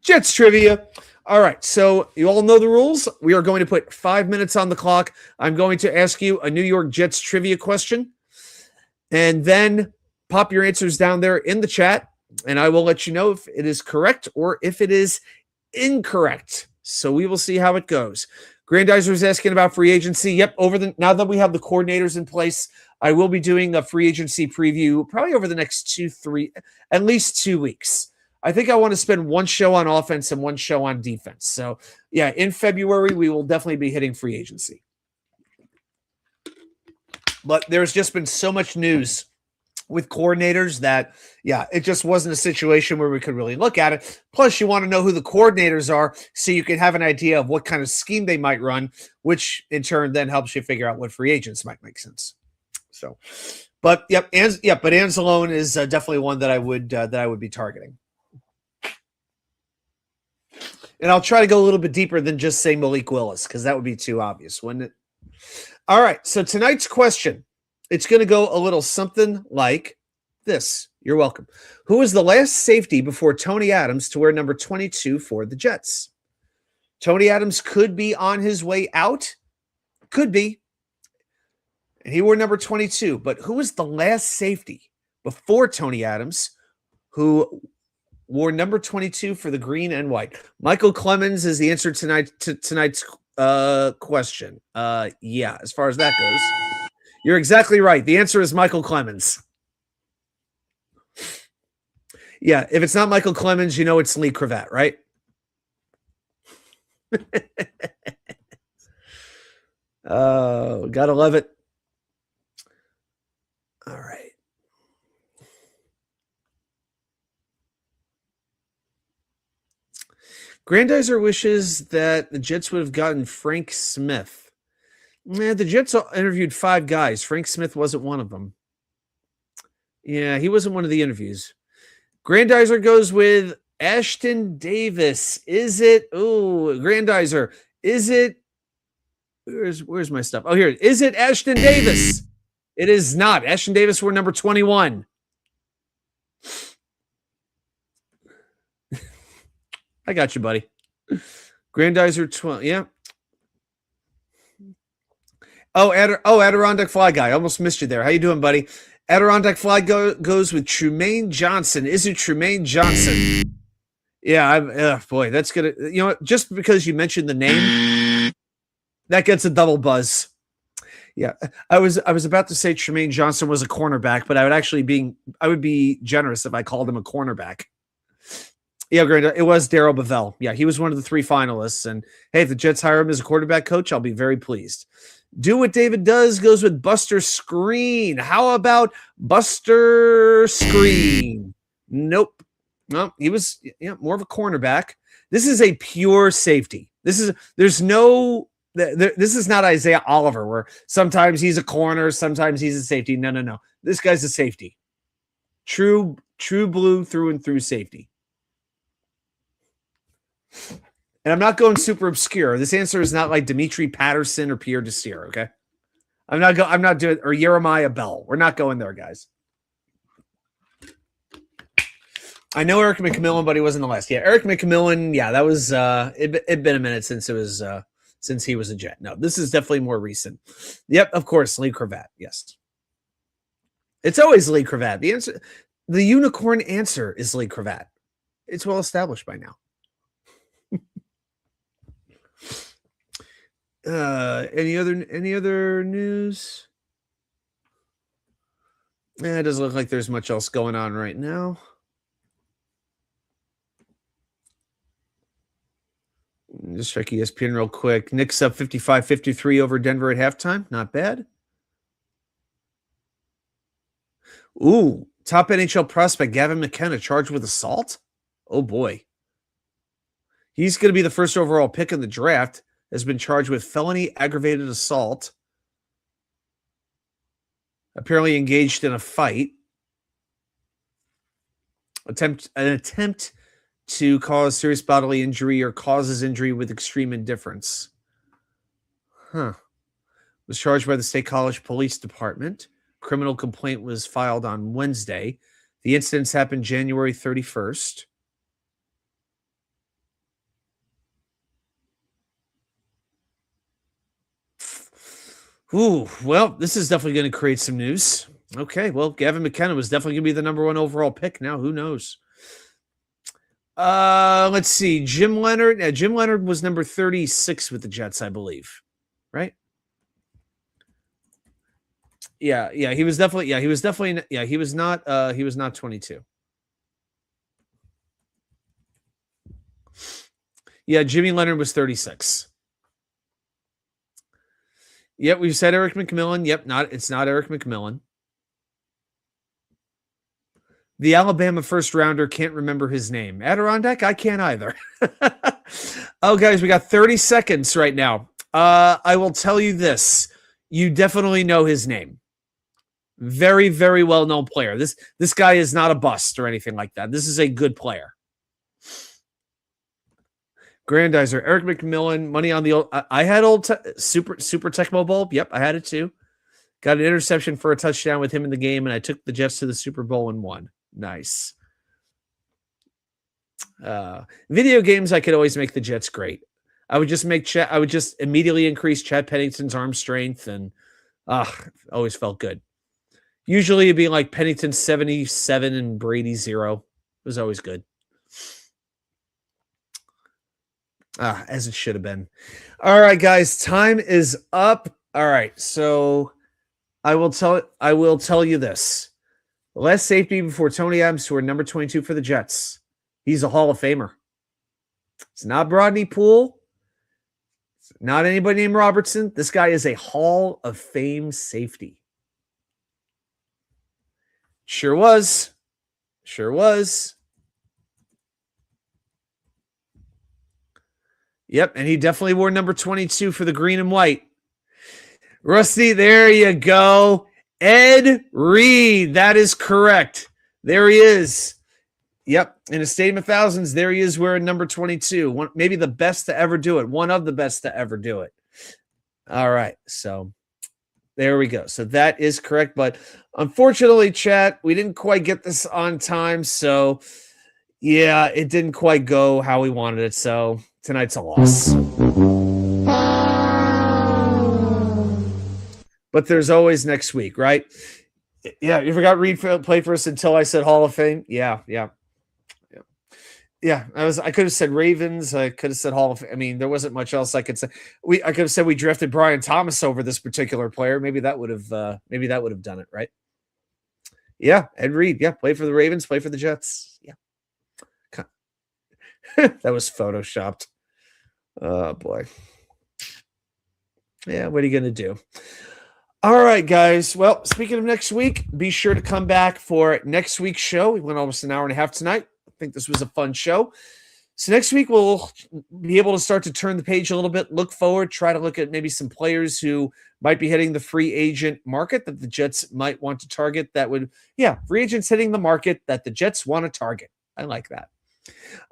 Jets Trivia. All right, so you all know the rules. We are going to put 5 minutes on the clock. I'm going to ask you a New York Jets trivia question, and then pop your answers down there in the chat, and I will let you know if it is correct or if it is incorrect. So we will see how it goes. Grandizer is asking about free agency. Yep, now that we have the coordinators in place, I will be doing a free agency preview probably over the next at least 2 weeks. I think I want to spend one show on offense and one show on defense. So, yeah, in February, we will definitely be hitting free agency. But there's just been so much news with coordinators that, yeah, it just wasn't a situation where we could really look at it. Plus, you want to know who the coordinators are so you can have an idea of what kind of scheme they might run, which in turn then helps you figure out what free agents might make sense. So, but but Anzalone is definitely one that I would be targeting. And I'll try to go a little bit deeper than just say Malik Willis, because that would be too obvious, wouldn't it? All right, so tonight's question, it's going to go a little something like this. You're welcome. Who was the last safety before Tony Adams to wear number 22 for the Jets? Tony Adams could be on his way out. Could be. And he wore number 22. But who was the last safety before Tony Adams who wore number 22 for the green and white? Michael Clemens is the answer to tonight's question. Yeah, as far as that goes, you're exactly right. The answer is Michael Clemens. Yeah, if it's not Michael Clemens, you know it's Lee Cravat, right? Oh, gotta love it. All right. Grandizer wishes that the Jets would have gotten Frank Smith. The Jets interviewed 5 guys. Frank Smith wasn't one of them. Yeah, he wasn't one of the interviews. Grandizer goes with Ashton Davis. Is it? Oh, Grandizer. Is it? Where's my stuff? Oh, here. Is it Ashton Davis? It is not. Ashton Davis wore number 21. I got you, buddy. Grandizer 12. Yeah. Oh, Adirondack Fly Guy. I almost missed you there. How you doing, buddy? Adirondack Fly goes with Trumaine Johnson. Is it Trumaine Johnson? Yeah, boy, that's gonna. You know what? Just because you mentioned the name, that gets a double buzz. Yeah, I was about to say Trumaine Johnson was a cornerback, but I would be generous if I called him a cornerback. Yeah, great. It was Darrell Bevell. Yeah, he was one of the 3 finalists. And hey, if the Jets hire him as a quarterback coach, I'll be very pleased. Do What David Does goes with Buster Screen. How about Buster Screen? Nope. No, he was more of a cornerback. This is a pure safety. This is not Isaiah Oliver, where sometimes he's a corner, sometimes he's a safety. No. This guy's a safety. True blue through and through safety. And I'm not going super obscure. This answer is not like Dimitri Patterson or Pierre Desir, okay? I'm not doing, or Jeremiah Bell. We're not going there, guys. I know Eric McMillan, but he wasn't the last. Yeah, Eric McMillan, yeah, that was it'd been a minute since he was a Jet. No, this is definitely more recent. Yep, of course, Lee Cravat. Yes. It's always Lee Cravat. The unicorn answer is Lee Cravat. It's well established by now. Any other news? It doesn't look like there's much else going on right now. Just check ESPN real quick. Knicks up 55-53 over Denver at halftime. Not bad. Ooh, top NHL prospect Gavin McKenna charged with assault? Oh, boy. He's going to be the first overall pick in the draft. Has been charged with felony aggravated assault. Apparently engaged in a fight. An attempt to cause serious bodily injury or causes injury with extreme indifference. Was charged by the State College Police Department. Criminal complaint was filed on Wednesday. The incidents happened January 31st. Ooh, well, this is definitely going to create some news. Okay, well, Gavin McKenna was definitely going to be the number 1 overall pick. Now, who knows? Let's see. Jim Leonard. Yeah, Jim Leonard was number 36 with the Jets, I believe. Right? Yeah, he was definitely. Yeah, he was definitely. Yeah, he was not 22. Yeah, Jimmy Leonard was 36. Yep, we've said Eric McMillan. Yep, it's not Eric McMillan. The Alabama first rounder, can't remember his name. Adirondack, I can't either. Oh, guys, we got 30 seconds right now. I will tell you this. You definitely know his name. Very, very well-known player. This guy is not a bust or anything like that. This is a good player. Grandizer, Eric McMillan, money on the old. I had Super Tecmo Bowl. Yep, I had it too. Got an interception for a touchdown with him in the game, and I took the Jets to the Super Bowl and won. Nice. Video games, I could always make the Jets great. I would just immediately increase Chad Pennington's arm strength, and always felt good. Usually it'd be like Pennington 77 and Brady 0. It was always good. As it should have been. All right, guys, time is up. All right, so I will tell you this. The last safety before Tony Adams, who are number 22 for the Jets. He's a Hall of Famer. It's not Brodney Poole. It's not anybody named Robertson. This guy is a Hall of Fame safety. Sure was. Yep, and he definitely wore number 22 for the green and white. Rusty, there you go. Ed Reed, that is correct. There he is. Yep, in a stadium of thousands, there he is wearing number 22. Maybe the best to ever do it. One of the best to ever do it. All right, so there we go. So that is correct, but unfortunately, chat, we didn't quite get this on time, so yeah, it didn't quite go how we wanted it, so tonight's a loss. But there's always next week, right? Yeah, you forgot Reed played for us until I said Hall of Fame. Yeah. I could have said Ravens. I could have said Hall of Fame. I mean, there wasn't much else I could say. I could have said we drafted Brian Thomas over this particular player. Maybe that would have done it, right? Yeah, Ed Reed. Yeah, played for the Ravens, played for the Jets. Yeah. That was photoshopped. Oh boy. Yeah, what are you going to do? All right, guys. Well, speaking of next week, be sure to come back for next week's show. We went almost an hour and a half tonight. I think this was a fun show. So next week, we'll be able to start to turn the page a little bit, look forward, try to look at maybe some players who might be hitting the free agent market that the Jets might want to target. Free agents hitting the market that the Jets want to target. I like that.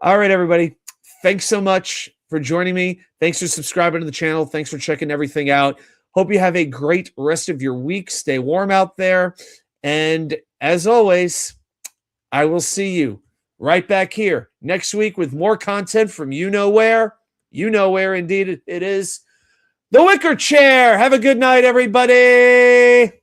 All right, everybody. Thanks so much for joining me. Thanks for subscribing to the channel. Thanks for checking everything out. Hope you have a great rest of your week. Stay warm out there. And as always, I will see you right back here next week with more content from you know where. You know where indeed it is. The Wicker Chair. Have a good night, everybody.